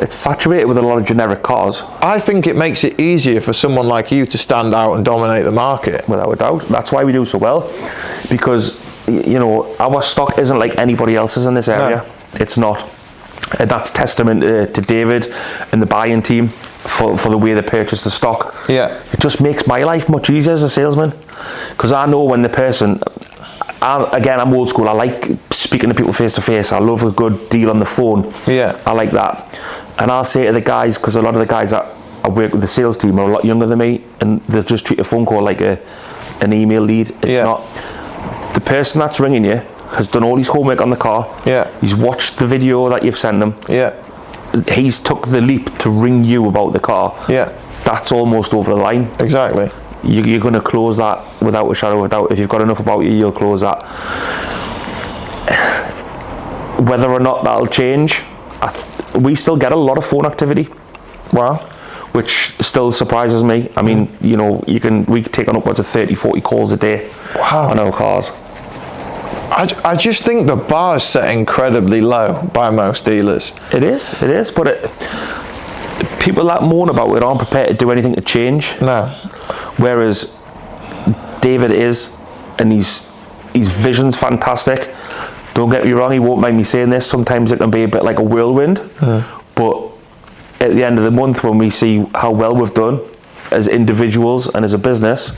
[SPEAKER 2] It's saturated with a lot of generic cars.
[SPEAKER 1] I think it makes it easier for someone like you to stand out and dominate the market.
[SPEAKER 2] Without a doubt. That's why we do so well. Because, you know, our stock isn't like anybody else's in this area.
[SPEAKER 1] No.
[SPEAKER 2] It's not. And that's testament to David and the buying team for the way they purchase the stock.
[SPEAKER 1] Yeah.
[SPEAKER 2] It just makes my life much easier as a salesman. Because I know when the person... I'm old school. I like speaking to people face to face. I love a good deal on the phone.
[SPEAKER 1] Yeah.
[SPEAKER 2] I like that. And I'll say to the guys, because a lot of the guys that I work with the sales team are a lot younger than me, and they'll just treat a phone call like an email lead. It's not. The person that's ringing you has done all his homework on the car.
[SPEAKER 1] Yeah.
[SPEAKER 2] He's watched the video that you've sent him.
[SPEAKER 1] Yeah.
[SPEAKER 2] He's took the leap to ring you about the car.
[SPEAKER 1] Yeah.
[SPEAKER 2] That's almost over the line.
[SPEAKER 1] Exactly.
[SPEAKER 2] You're going to close that without a shadow of a doubt. If you've got enough about you, you'll close that. Whether or not that'll change, we still get a lot of phone activity.
[SPEAKER 1] Wow.
[SPEAKER 2] Which still surprises me. I mean, you know, we take on upwards of 30, 40 calls a day.
[SPEAKER 1] Wow.
[SPEAKER 2] On our cars.
[SPEAKER 1] I just think the bar is set incredibly low by most dealers.
[SPEAKER 2] It is, but people that moan about it aren't prepared to do anything to change.
[SPEAKER 1] No.
[SPEAKER 2] Whereas David is, and his vision's fantastic. Don't get me wrong, he won't mind me saying this. Sometimes it can be a bit like a whirlwind, but at the end of the month, when we see how well we've done as individuals and as a business,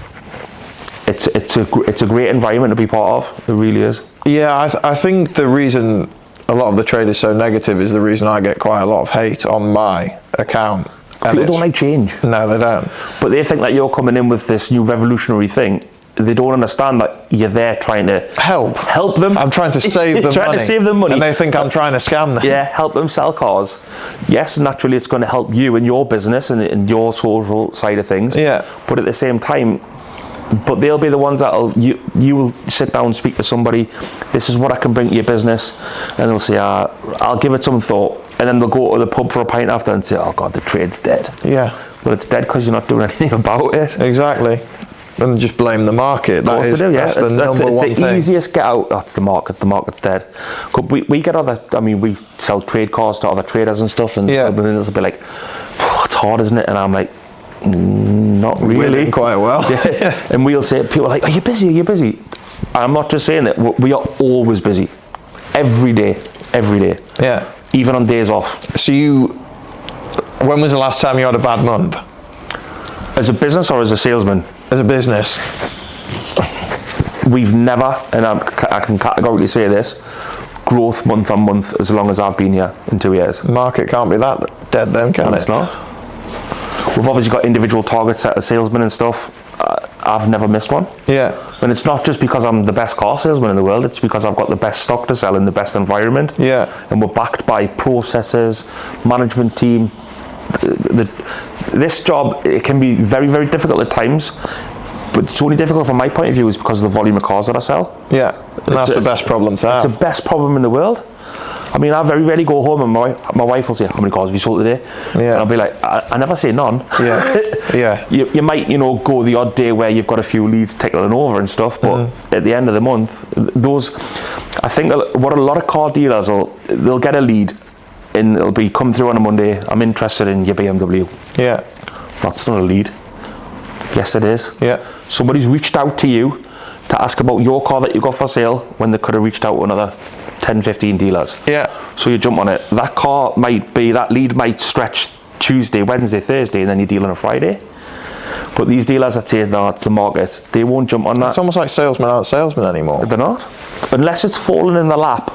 [SPEAKER 2] it's a great environment to be part of. It really is.
[SPEAKER 1] Yeah, I think the reason a lot of the trade is so negative is the reason I get quite a lot of hate on my account.
[SPEAKER 2] People don't like change.
[SPEAKER 1] No, they don't.
[SPEAKER 2] But they think that you're coming in with this new revolutionary thing. They don't understand that you're there trying to help them.
[SPEAKER 1] I'm trying to save them
[SPEAKER 2] trying to save them money.
[SPEAKER 1] And they think I'm trying to scam them.
[SPEAKER 2] Yeah, help them sell cars. Yes, naturally it's going to help you and your business and your social side of things.
[SPEAKER 1] Yeah.
[SPEAKER 2] But at the same time, they'll be the ones that you will sit down and speak to somebody. This is what I can bring to your business, and they'll say, I'll give it some thought, and then they'll go to the pub for a pint after and say, oh God, the trade's dead.
[SPEAKER 1] Yeah.
[SPEAKER 2] Well, it's dead because you're not doing anything about it.
[SPEAKER 1] Exactly. And just blame the market. That's the number one thing.
[SPEAKER 2] It's the easiest get out. That's the market. The market's dead. We get we sell trade cars to other traders and stuff, and then they'll be like, oh, it's hard, isn't it? And I'm like, not really.
[SPEAKER 1] We're doing quite well.
[SPEAKER 2] Yeah. And we'll say, people are like, are you busy? Are you busy? I'm not just saying that. We are always busy. Every day.
[SPEAKER 1] Yeah.
[SPEAKER 2] Even on days off.
[SPEAKER 1] So when was the last time you had a bad month?
[SPEAKER 2] As a business or as a salesman?
[SPEAKER 1] As a business.
[SPEAKER 2] We've never, and I can categorically say this, growth month on month as long as I've been here in 2 years.
[SPEAKER 1] Market can't be that dead then, can it?
[SPEAKER 2] It's not. We've obviously got individual targets set as salesmen and stuff. I've never missed one.
[SPEAKER 1] Yeah.
[SPEAKER 2] And it's not just because I'm the best car salesman in the world, it's because I've got the best stock to sell in the best environment.
[SPEAKER 1] Yeah.
[SPEAKER 2] And we're backed by processes, management team. This job, it can be very, very difficult at times, but it's only difficult from my point of view is because of the volume of cars that I sell.
[SPEAKER 1] Yeah, and that's the best problem to have.
[SPEAKER 2] It's the best problem in the world. I mean, I very rarely go home and my wife will say, how many cars have you sold today?
[SPEAKER 1] Yeah.
[SPEAKER 2] And I'll be like, I never say none.
[SPEAKER 1] Yeah, yeah.
[SPEAKER 2] You might, go the odd day where you've got a few leads tickling over and stuff, but at the end of the month, I think what a lot of car dealers they'll get a lead and it'll be come through on a Monday, I'm interested in your BMW.
[SPEAKER 1] Yeah.
[SPEAKER 2] That's not a lead. Yes, it is.
[SPEAKER 1] Yeah.
[SPEAKER 2] Somebody's reached out to you to ask about your car that you got for sale when they could have reached out to another 10, 15 dealers.
[SPEAKER 1] Yeah.
[SPEAKER 2] So you jump on it. That lead might stretch Tuesday, Wednesday, Thursday, and then you deal on a Friday. But these dealers that say, no, it's the market, they won't jump on that.
[SPEAKER 1] It's almost like salesmen aren't salesmen anymore.
[SPEAKER 2] They're not. Unless it's falling in the lap,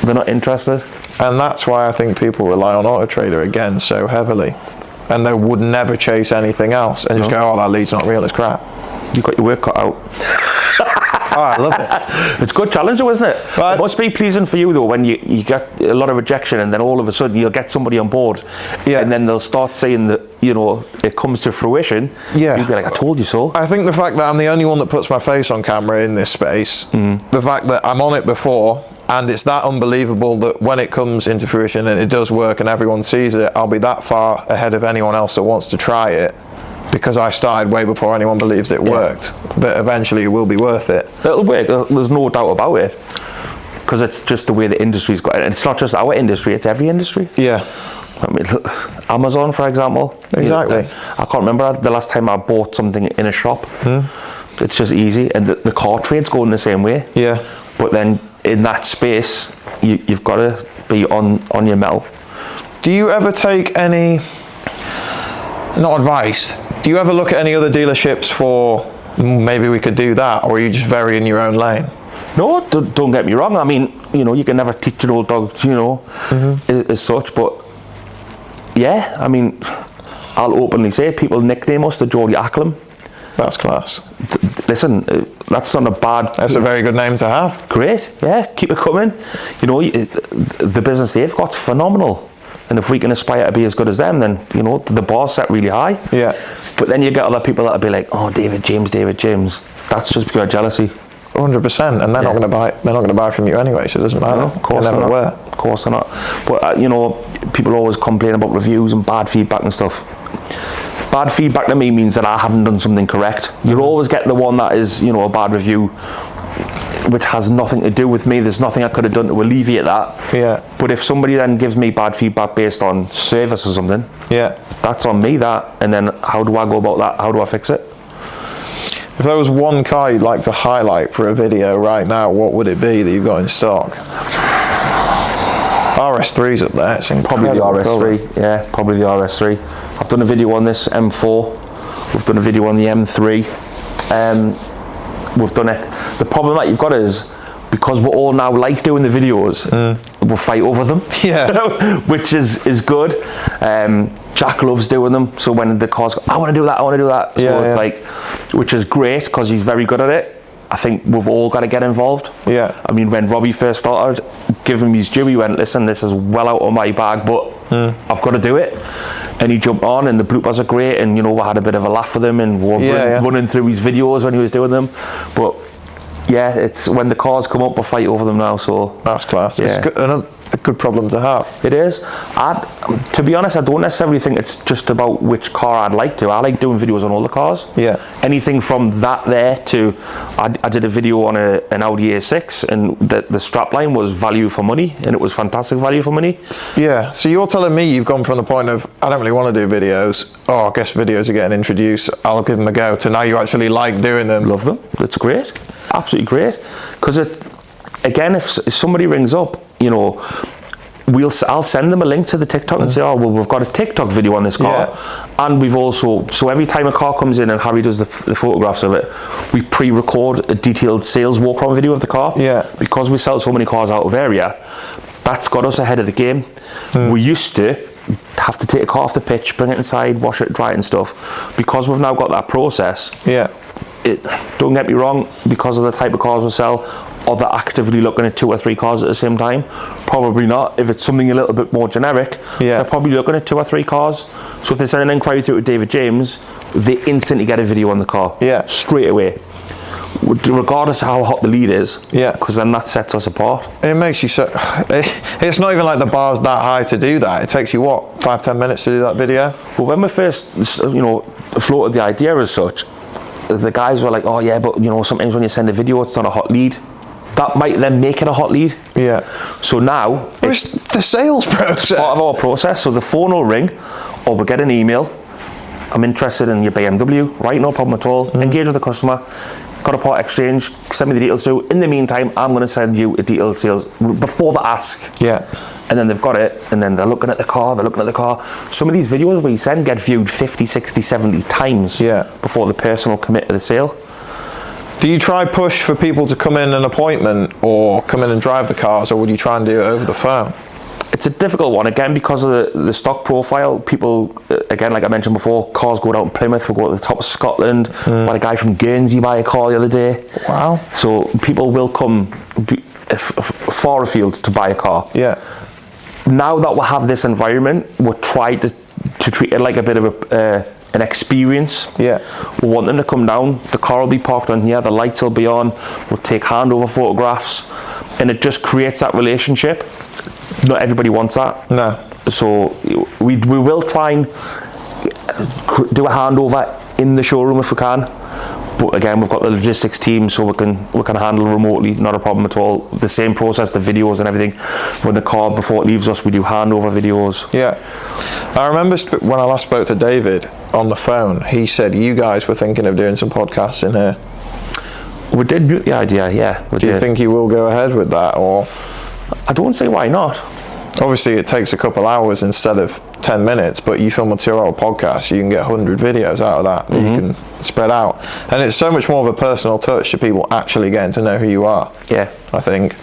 [SPEAKER 2] they're not interested.
[SPEAKER 1] And that's why I think people rely on AutoTrader again so heavily. And they would never chase anything else and just go, oh, that lead's not real, it's crap.
[SPEAKER 2] You've got your work cut out.
[SPEAKER 1] I love it.
[SPEAKER 2] It's a good challenge though, isn't it?
[SPEAKER 1] Right.
[SPEAKER 2] It must be pleasing for you though when you get a lot of rejection and then all of a sudden you'll get somebody on board, and then they'll start saying that, you know, it comes to fruition. You'll be like, I told you so.
[SPEAKER 1] I think the fact that I'm the only one that puts my face on camera in this space, the fact that I'm on it before, and it's that unbelievable that when it comes into fruition and it does work and everyone sees it, I'll be that far ahead of anyone else that wants to try it, because I started way before anyone believed it worked. But eventually it will be worth it. It'll
[SPEAKER 2] work, there's no doubt about it, because it's just the way the industry's got it. And it's not just our industry, it's every industry.
[SPEAKER 1] Yeah.
[SPEAKER 2] I mean, look, Amazon, for example.
[SPEAKER 1] Exactly.
[SPEAKER 2] I can't remember the last time I bought something in a shop. It's just easy, and the car trade's going the same way.
[SPEAKER 1] Yeah.
[SPEAKER 2] But then in that space, you've got to be on your mettle.
[SPEAKER 1] Do you ever take any, not advice, do you ever look at any other dealerships for maybe we could do that, or are you just very in your own lane?
[SPEAKER 2] No, don't get me wrong. I mean, you know, you can never teach an old dog, you know, as such. But yeah, I mean, I'll openly say people nickname us the Geordie Acklam.
[SPEAKER 1] That's class.
[SPEAKER 2] Listen, that's not a bad...
[SPEAKER 1] That's a very good name to have.
[SPEAKER 2] Great, yeah, keep it coming. You know, the business they've got's phenomenal. And if we can aspire to be as good as them, then, you know, the bar's set really high. Yeah. But then you get other people that'll be like, oh, David James. That's just pure jealousy.
[SPEAKER 1] 100%, and they're not going to buy. They're not going to buy from you anyway, so it doesn't matter.
[SPEAKER 2] No, of course
[SPEAKER 1] never were.
[SPEAKER 2] Of course they're not. But you know, people always complain about reviews and bad feedback and stuff. Bad feedback to me means that I haven't done something correct. You'll always get the one that is, you know, a bad review, which has nothing to do with me. There's nothing I could have done to alleviate that. Yeah. But if somebody then gives me bad feedback based on service or something, yeah, that's on me. That, and then how do I go about that? How do I fix it?
[SPEAKER 1] If there was one car you'd like to highlight for a video right now, what would it be that you've got in stock? RS3's up there. It's
[SPEAKER 2] probably the RS3. Color. Yeah, probably the RS3. I've done a video on this M4. We've done a video on the M3. We've done it. The problem that you've got is, because we're all now like doing the videos, we'll fight over them. Yeah. Which is good. Jack loves doing them. So when the cars go, I want to do that, I want to do that. So it's like, which is great because he's very good at it. I think we've all got to get involved. Yeah. I mean, when Robbie first started, give him his due, he went, listen, this is well out of my bag, but I've got to do it. And he jumped on, and the bloopers are great, and you know, we had a bit of a laugh with him, and we were running through his videos when he was doing them. But yeah, it's when the cars come up, we fight over them now. So
[SPEAKER 1] that's class. Yeah. It's a good problem to have.
[SPEAKER 2] It is. To be honest, I don't necessarily think it's just about which car I'd like to. I like doing videos on all the cars. Yeah. Anything from that there to, I did a video on an Audi A6, and the strapline was value for money, and it was fantastic value for money.
[SPEAKER 1] Yeah. So you're telling me you've gone from the point of, I don't really want to do videos. Oh, I guess videos are getting introduced. I'll give them a go. To now you actually like doing them.
[SPEAKER 2] Love them. It's great. Absolutely great. Because again, if somebody rings up, you know, I'll send them a link to the TikTok and say, oh, well, we've got a TikTok video on this car. And we've also, so every time a car comes in and Harry does the photographs of it, we pre-record a detailed sales walk-around video of the car. Yeah. Because we sell so many cars out of area, that's got us ahead of the game. We used to have to take a car off the pitch, bring it inside, wash it, dry it and stuff. Because we've now got that process. Yeah. Don't get me wrong, because of the type of cars we sell, are they actively looking at 2 or 3 cars at the same time? Probably not. If it's something a little bit more generic, they're probably looking at 2 or 3 cars. So if they send an inquiry through to David James, they instantly get a video on the car. Yeah. Straight away. Regardless of how hot the lead is. Yeah. Because then that sets us apart.
[SPEAKER 1] It makes you so... It's not even like the bar's that high to do that. It takes you, what, 5-10 minutes to do that video?
[SPEAKER 2] Well, when we first, you know, floated the idea as such, the guys were like, oh yeah, but you know, sometimes when you send a video, it's not a hot lead. That might then make it a hot lead. Yeah. So now
[SPEAKER 1] it's the sales process.
[SPEAKER 2] It's part of our process. So the phone will ring, or we'll get an email. I'm interested in your BMW. Right, no problem at all. Engage with the customer. Got a part exchange. Send me the details through. In the meantime, I'm going to send you a detailed sales before the ask. Yeah. And then they've got it, and then they're looking at the car, Some of these videos we send get viewed 50, 60, 70 times before the person will commit to the sale.
[SPEAKER 1] Do you try push for people to come in an appointment or come in and drive the cars, or would you try and do it over the phone?
[SPEAKER 2] It's a difficult one, again, because of the stock profile. People, again, like I mentioned before, cars go down to Plymouth, we'll go to the top of Scotland. We had a guy from Guernsey buy a car the other day.
[SPEAKER 1] Wow.
[SPEAKER 2] So people will come far afield to buy a car.
[SPEAKER 1] Yeah.
[SPEAKER 2] Now that we have this environment, we're trying to treat it like a bit of an experience.
[SPEAKER 1] Yeah.
[SPEAKER 2] We want them to come down, the car will be parked on here, the lights will be on, we'll take handover photographs, and it just creates that relationship. Not everybody wants that.
[SPEAKER 1] No.
[SPEAKER 2] So we will try and do a handover in the showroom if we can. But again, we've got the logistics team, so we can handle remotely, not a problem at all. The same process, the videos and everything. When the car, before it leaves us, we do handover videos.
[SPEAKER 1] Yeah. I remember when I last spoke to David on the phone, he said you guys were thinking of doing some podcasts in here.
[SPEAKER 2] We did mute the idea, yeah.
[SPEAKER 1] Do you think you will go ahead with that, or?
[SPEAKER 2] I don't see why not.
[SPEAKER 1] Obviously, it takes a couple hours instead of 10 minutes, but you film a 2-hour podcast, you can get 100 videos out of that you can spread out. And it's so much more of a personal touch to people actually getting to know who you are.
[SPEAKER 2] Yeah.
[SPEAKER 1] I think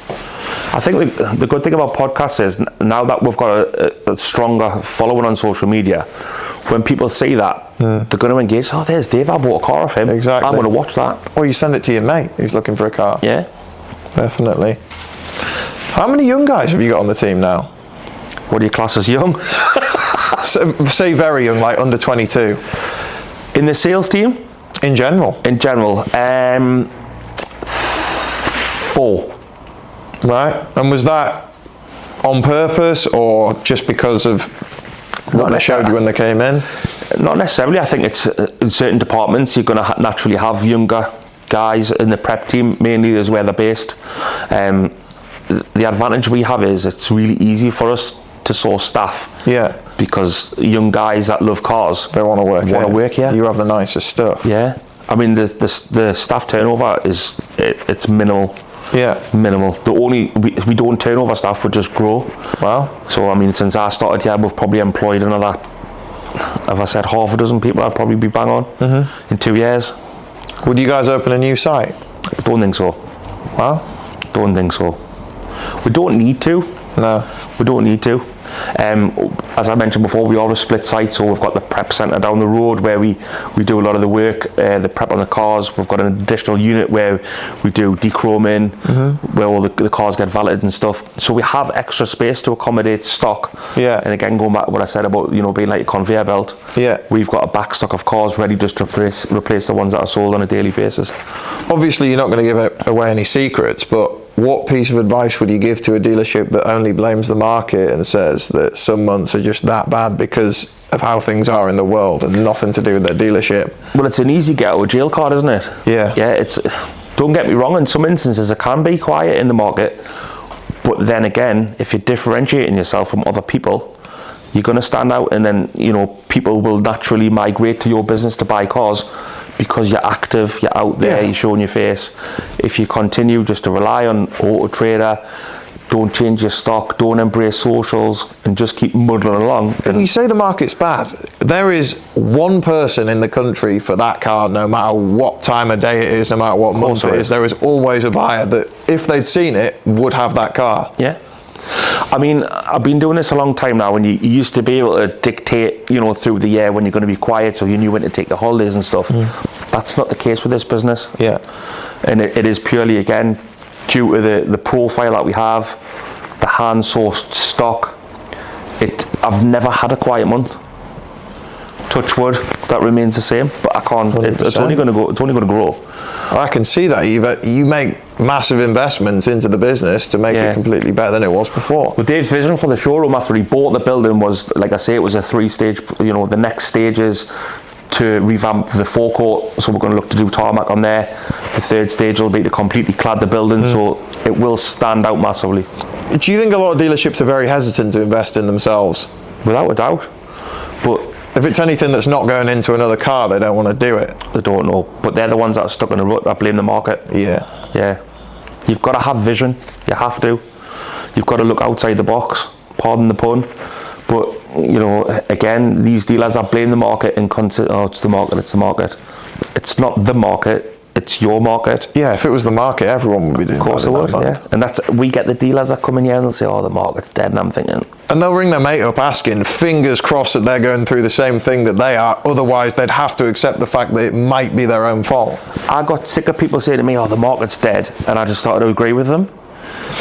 [SPEAKER 2] the good thing about podcasts is now that we've got a stronger following on social media, when people see that, they're going to engage. Oh, there's Dave, I bought a car off him.
[SPEAKER 1] Exactly.
[SPEAKER 2] I'm going to watch that.
[SPEAKER 1] Or you send it to your mate who's looking for a car.
[SPEAKER 2] Yeah.
[SPEAKER 1] Definitely. How many young guys have you got on the team now?
[SPEAKER 2] What do you class as young?
[SPEAKER 1] So, say very young, like under 22.
[SPEAKER 2] In the sales team?
[SPEAKER 1] In general?
[SPEAKER 2] In general. 4.
[SPEAKER 1] Right. And was that on purpose or just because of what they showed you when they came in?
[SPEAKER 2] Not necessarily. I think it's in certain departments you're going to naturally have younger guys in the prep team, mainly is where they're based. The advantage we have is it's really easy for us to source staff.
[SPEAKER 1] Yeah.
[SPEAKER 2] Because young guys that love cars,
[SPEAKER 1] they want to work
[SPEAKER 2] here.
[SPEAKER 1] You have the nicest stuff.
[SPEAKER 2] Yeah. I mean, the staff turnover is it's minimal.
[SPEAKER 1] Yeah.
[SPEAKER 2] Minimal. We don't turn over staff, we just grow.
[SPEAKER 1] Wow.
[SPEAKER 2] So I mean, since I started here, we've probably employed another, if I said half a dozen people, I'd probably be bang on in 2 years.
[SPEAKER 1] Would you guys open a new site?
[SPEAKER 2] Don't think so.
[SPEAKER 1] Wow.
[SPEAKER 2] Don't think so. We don't need to.
[SPEAKER 1] No.
[SPEAKER 2] We don't need to. As I mentioned before, we are a split site, so we've got the prep centre down the road where we do a lot of the work, the prep on the cars. We've got an additional unit where we do dechroming, where all the cars get valeted and stuff. So we have extra space to accommodate stock.
[SPEAKER 1] Yeah.
[SPEAKER 2] And again, going back to what I said about being like a conveyor belt.
[SPEAKER 1] Yeah.
[SPEAKER 2] We've got a back stock of cars ready just to replace the ones that are sold on a daily basis.
[SPEAKER 1] Obviously, you're not going to give away any secrets, but what piece of advice would you give to a dealership that only blames the market and says that some months are just that bad because of how things are in the world and nothing to do with their dealership?
[SPEAKER 2] Well, it's an easy get out of jail card, isn't it?
[SPEAKER 1] Yeah.
[SPEAKER 2] Yeah, don't get me wrong, in some instances it can be quiet in the market, but then again, if you're differentiating yourself from other people, you're going to stand out, and then people will naturally migrate to your business to buy cars because you're active, you're out there, you're showing your face. If you continue just to rely on AutoTrader, don't change your stock, don't embrace socials, and just keep muddling along.
[SPEAKER 1] And you say the market's bad. There is one person in the country for that car, no matter what time of day it is, no matter what month it is. There is always a buyer that, if they'd seen it, would have that car.
[SPEAKER 2] Yeah. I mean, I've been doing this a long time now, and you used to be able to dictate, through the year when you're going to be quiet, so you knew when to take the holidays and stuff. That's not the case with this business.
[SPEAKER 1] Yeah.
[SPEAKER 2] And it is purely, again, due to the profile that we have, the hand-sourced stock. I've never had a quiet month. Touch wood, that remains the same, but I can't. It's only going to go. It's only going to grow.
[SPEAKER 1] I can see that you make massive investments into the business to make it completely better than it was before.
[SPEAKER 2] Well, Dave's vision for the showroom after he bought the building was, like I say, it was a 3-stage. The next stage is to revamp the forecourt, so we're going to look to do tarmac on there. The 3rd stage will be to completely clad the building, so it will stand out massively.
[SPEAKER 1] Do you think a lot of dealerships are very hesitant to invest in themselves?
[SPEAKER 2] Without a doubt, but
[SPEAKER 1] if it's anything that's not going into another car, they don't want to do it.
[SPEAKER 2] They don't know, but they're the ones that are stuck in a rut that blame the market.
[SPEAKER 1] Yeah.
[SPEAKER 2] You've got to have vision. You have to. You've got to look outside the box. Pardon the pun, but again, these dealers that blame the market and consider, it's the market. It's not the market. It's your market.
[SPEAKER 1] Yeah, if it was the market, everyone would be doing.
[SPEAKER 2] Of course they would. Yeah, and we get the dealers that come in here and they'll say, "Oh, the market's dead," and I'm thinking.
[SPEAKER 1] And they'll ring their mate up asking, fingers crossed that they're going through the same thing that they are. Otherwise, they'd have to accept the fact that it might be their own fault.
[SPEAKER 2] I got sick of people saying to me, "Oh, the market's dead," and I just started to agree with them.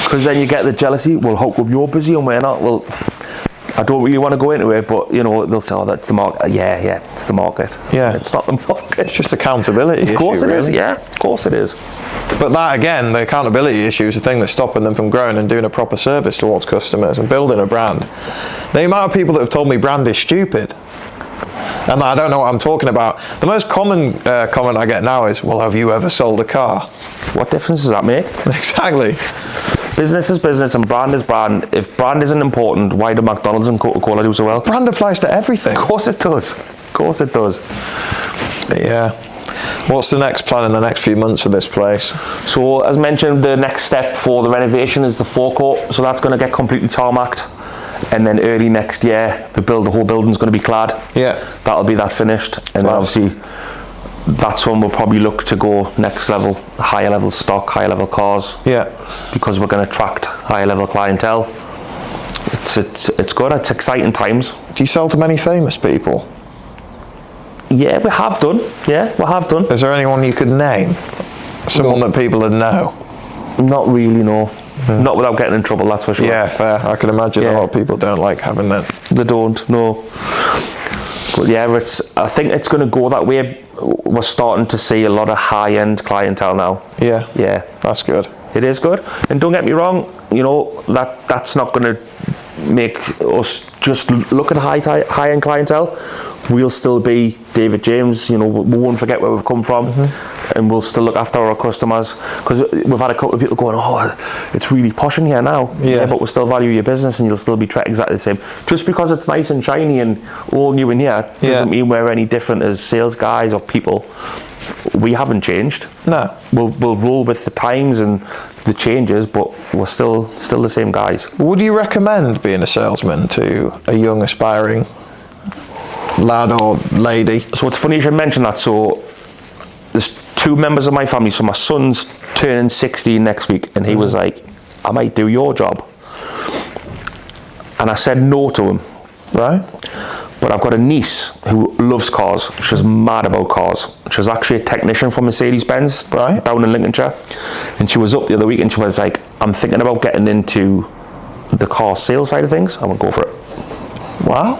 [SPEAKER 2] Because then you get the jealousy. Well, how come you're busy and we're not? Well, I don't really want to go into it, but you know, they'll say, "Oh, that's the market." Yeah, it's the market.
[SPEAKER 1] Yeah,
[SPEAKER 2] it's not the market.
[SPEAKER 1] It's just accountability.
[SPEAKER 2] Of course
[SPEAKER 1] issue,
[SPEAKER 2] it is.
[SPEAKER 1] really.
[SPEAKER 2] Yeah, of course it is.
[SPEAKER 1] But that again, the accountability issue is the thing that's stopping them from growing and doing a proper service towards customers and building a brand. The amount of people that have told me brand is stupid, and I don't know what I'm talking about. The most common comment I get now is, "Well, have you ever sold a car?"
[SPEAKER 2] What difference does that make?
[SPEAKER 1] Exactly.
[SPEAKER 2] Business is business and brand is brand. If brand isn't important, why do McDonald's and Coca-Cola do so well?
[SPEAKER 1] Brand applies to everything.
[SPEAKER 2] Of course it does. Of course it does.
[SPEAKER 1] Yeah. What's the next plan in the next few months for this place?
[SPEAKER 2] So, as mentioned, the next step for the renovation is the forecourt. So that's going to get completely tarmacked. And then early next year, the whole building's going to be clad.
[SPEAKER 1] Yeah.
[SPEAKER 2] That'll be that finished. And then obviously, that's when we'll probably look to go next level, higher level stock, higher level cars.
[SPEAKER 1] Yeah.
[SPEAKER 2] Because we're going to attract higher level clientele. It's good. It's exciting times.
[SPEAKER 1] Do you sell to many famous people?
[SPEAKER 2] Yeah, we have done.
[SPEAKER 1] Is there anyone you could name? Someone that people would know?
[SPEAKER 2] Not really, no. Not without getting in trouble, that's for sure.
[SPEAKER 1] Yeah, fair. I can imagine a lot of people don't like having that.
[SPEAKER 2] They don't, no. But yeah, I think it's going to go that way. We're starting to see a lot of high-end clientele now.
[SPEAKER 1] Yeah.
[SPEAKER 2] Yeah.
[SPEAKER 1] That's good.
[SPEAKER 2] It is good. And don't get me wrong, you know, that's not going to make us just look at high-end clientele. We'll still be David James, you know, we won't forget where we've come from, and we'll still look after our customers, because we've had a couple of people going, "Oh, it's really posh in here now." Yeah, but we'll still value your business and you'll still be treated exactly the same. Just because it's nice and shiny and all new in here doesn't mean we're any different as sales guys or people. We haven't changed.
[SPEAKER 1] No.
[SPEAKER 2] We'll roll with the times and the changes, but we're still the same guys.
[SPEAKER 1] Would you recommend being a salesman to a young aspiring lad or lady?
[SPEAKER 2] So it's funny you should mention that. So there's two members of my family. So my son's turning 16 next week, and he was like, "I might do your job." And I said no to him.
[SPEAKER 1] Right.
[SPEAKER 2] But I've got a niece who loves cars. She's mad about cars. She's actually a technician for Mercedes-Benz down in Lincolnshire. And she was up the other week and she was like, "I'm thinking about getting into the car sales side of things." I went, "Go for it."
[SPEAKER 1] Wow.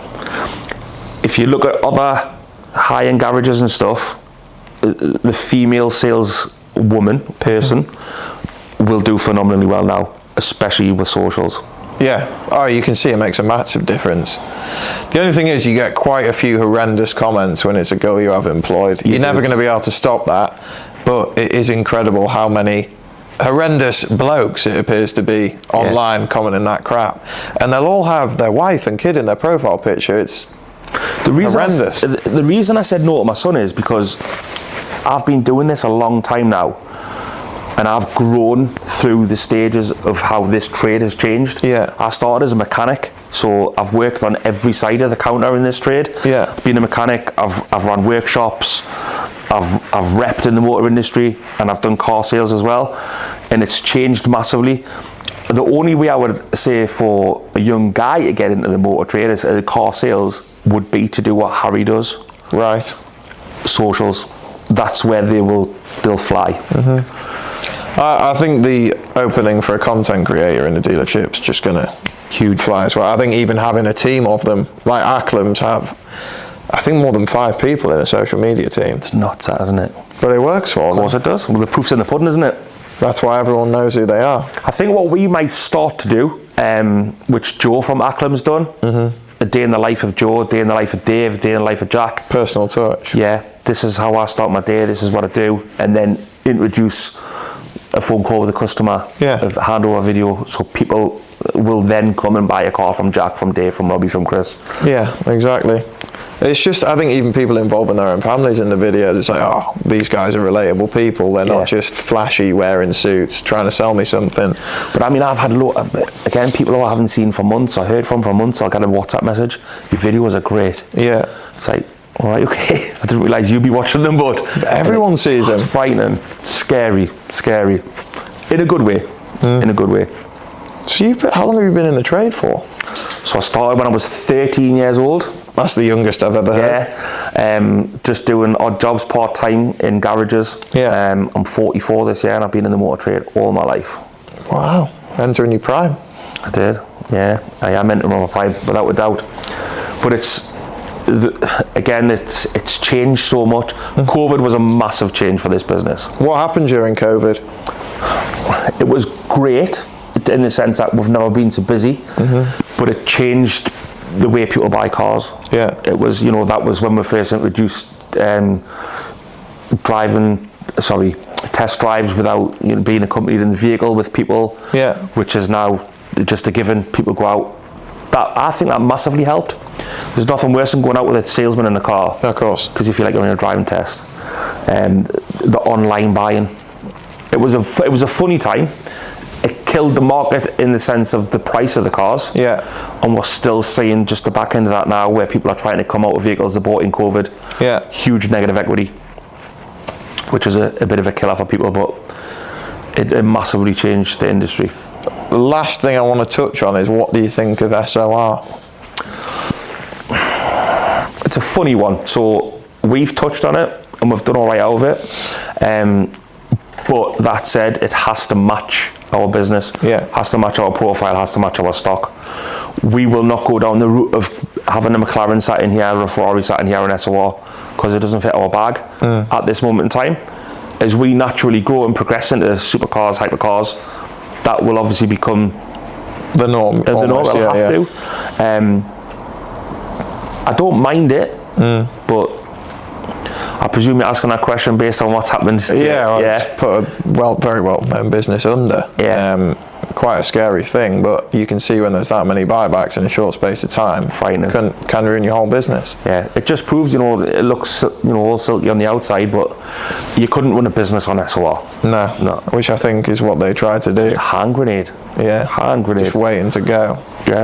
[SPEAKER 2] If you look at other high-end garages and stuff, the female sales person will do phenomenally well now, especially with socials.
[SPEAKER 1] Yeah. Oh, you can see it makes a massive difference. The only thing is you get quite a few horrendous comments when it's a girl you have employed. You're never going to be able to stop that, but it is incredible how many horrendous blokes it appears to be online commenting that crap. And they'll all have their wife and kid in their profile picture. It's horrendous.
[SPEAKER 2] The reason I said no to my son is because I've been doing this a long time now, and I've grown through the stages of how this trade has changed.
[SPEAKER 1] Yeah.
[SPEAKER 2] I started as a mechanic, so I've worked on every side of the counter in this trade.
[SPEAKER 1] Yeah.
[SPEAKER 2] Being a mechanic, I've run workshops, I've repped in the motor industry, and I've done car sales as well, and it's changed massively. The only way I would say for a young guy to get into the motor trade is car sales would be to do what Harry does.
[SPEAKER 1] Right.
[SPEAKER 2] Socials. That's where they'll fly.
[SPEAKER 1] I think the opening for a content creator in a dealership's just gonna fly as well. I think even having a team of them, like Acklam's have, I think more than 5 people in a social media team.
[SPEAKER 2] It's nuts, isn't it?
[SPEAKER 1] But it works for them.
[SPEAKER 2] Of course it does. Well, the proof's in the pudding, isn't it?
[SPEAKER 1] That's why everyone knows who they are.
[SPEAKER 2] I think what we might start to do, which Joe from Acklam's done, a day in the life of Joe, a day in the life of Dave, a day in the life of Jack.
[SPEAKER 1] Personal touch.
[SPEAKER 2] Yeah, this is how I start my day, this is what I do, and then introduce a phone call with a customer, a handover video, so people will then come and buy a car from Jack, from Dave, from Robbie, from Chris.
[SPEAKER 1] Yeah, exactly. It's just, I think even people involving their own families in the videos, it's like, oh, these guys are relatable people. They're not just flashy wearing suits trying to sell me something.
[SPEAKER 2] But I mean, I've had again, people who I haven't seen for months, I heard from for months, I'll get a WhatsApp message, your videos are great.
[SPEAKER 1] Yeah.
[SPEAKER 2] It's like, All right, okay. I didn't realise you'd be watching them, but
[SPEAKER 1] everyone sees them.
[SPEAKER 2] It's frightening, scary. In a good way. In a good way.
[SPEAKER 1] So how long have you been in the trade for?
[SPEAKER 2] So I started when I was 13 years old.
[SPEAKER 1] That's the youngest I've ever heard.
[SPEAKER 2] Yeah. Just doing odd jobs part-time in garages.
[SPEAKER 1] Yeah.
[SPEAKER 2] I'm 44 this year and I've been in the motor trade all my life.
[SPEAKER 1] Wow. Entering your prime.
[SPEAKER 2] I did. Yeah. I am entering my prime without a doubt. But again, it's changed so much. COVID was a massive change for this business.
[SPEAKER 1] What happened during COVID?
[SPEAKER 2] It was great in the sense that we've never been so busy, but it changed the way people buy cars.
[SPEAKER 1] Yeah.
[SPEAKER 2] It was, that was when we first introduced test drives without being accompanied in the vehicle with people.
[SPEAKER 1] Yeah.
[SPEAKER 2] Which is now just a given. People go out. I think that massively helped. There's nothing worse than going out with a salesman in the car.
[SPEAKER 1] Of course.
[SPEAKER 2] Because you feel like you're in a driving test. The online buying. It was a funny time. It killed the market in the sense of the price of the cars.
[SPEAKER 1] Yeah.
[SPEAKER 2] And we're still seeing just the back end of that now, where people are trying to come out of vehicles they bought in COVID.
[SPEAKER 1] Yeah.
[SPEAKER 2] Huge negative equity, which is a bit of a killer for people, but it massively changed the industry.
[SPEAKER 1] The last thing I want to touch on is, what do you think of SOR?
[SPEAKER 2] It's a funny one. So we've touched on it and we've done all right out of it. But that said, it has to match our business, has to match our profile, has to match our stock. We will not go down the route of having a McLaren sat in here or a Ferrari sat in here in SOR, because it doesn't fit our bag at this moment in time. As we naturally grow and progress into supercars, hypercars, that will obviously become
[SPEAKER 1] the norm.
[SPEAKER 2] The norm, it'll have to. I don't mind it, but I presume you're asking that question based on what's happened.
[SPEAKER 1] It's put a very well-known business under.
[SPEAKER 2] Yeah.
[SPEAKER 1] Quite a scary thing, but you can see when there's that many buybacks in a short space of time,
[SPEAKER 2] frightening.
[SPEAKER 1] Can ruin your whole business.
[SPEAKER 2] Yeah, it just proves, it looks, all silky on the outside, but you couldn't run a business on SOR.
[SPEAKER 1] No. Which I think is what they tried to do.
[SPEAKER 2] Hand grenade.
[SPEAKER 1] Yeah.
[SPEAKER 2] Hand grenade.
[SPEAKER 1] Just waiting to go.
[SPEAKER 2] Yeah.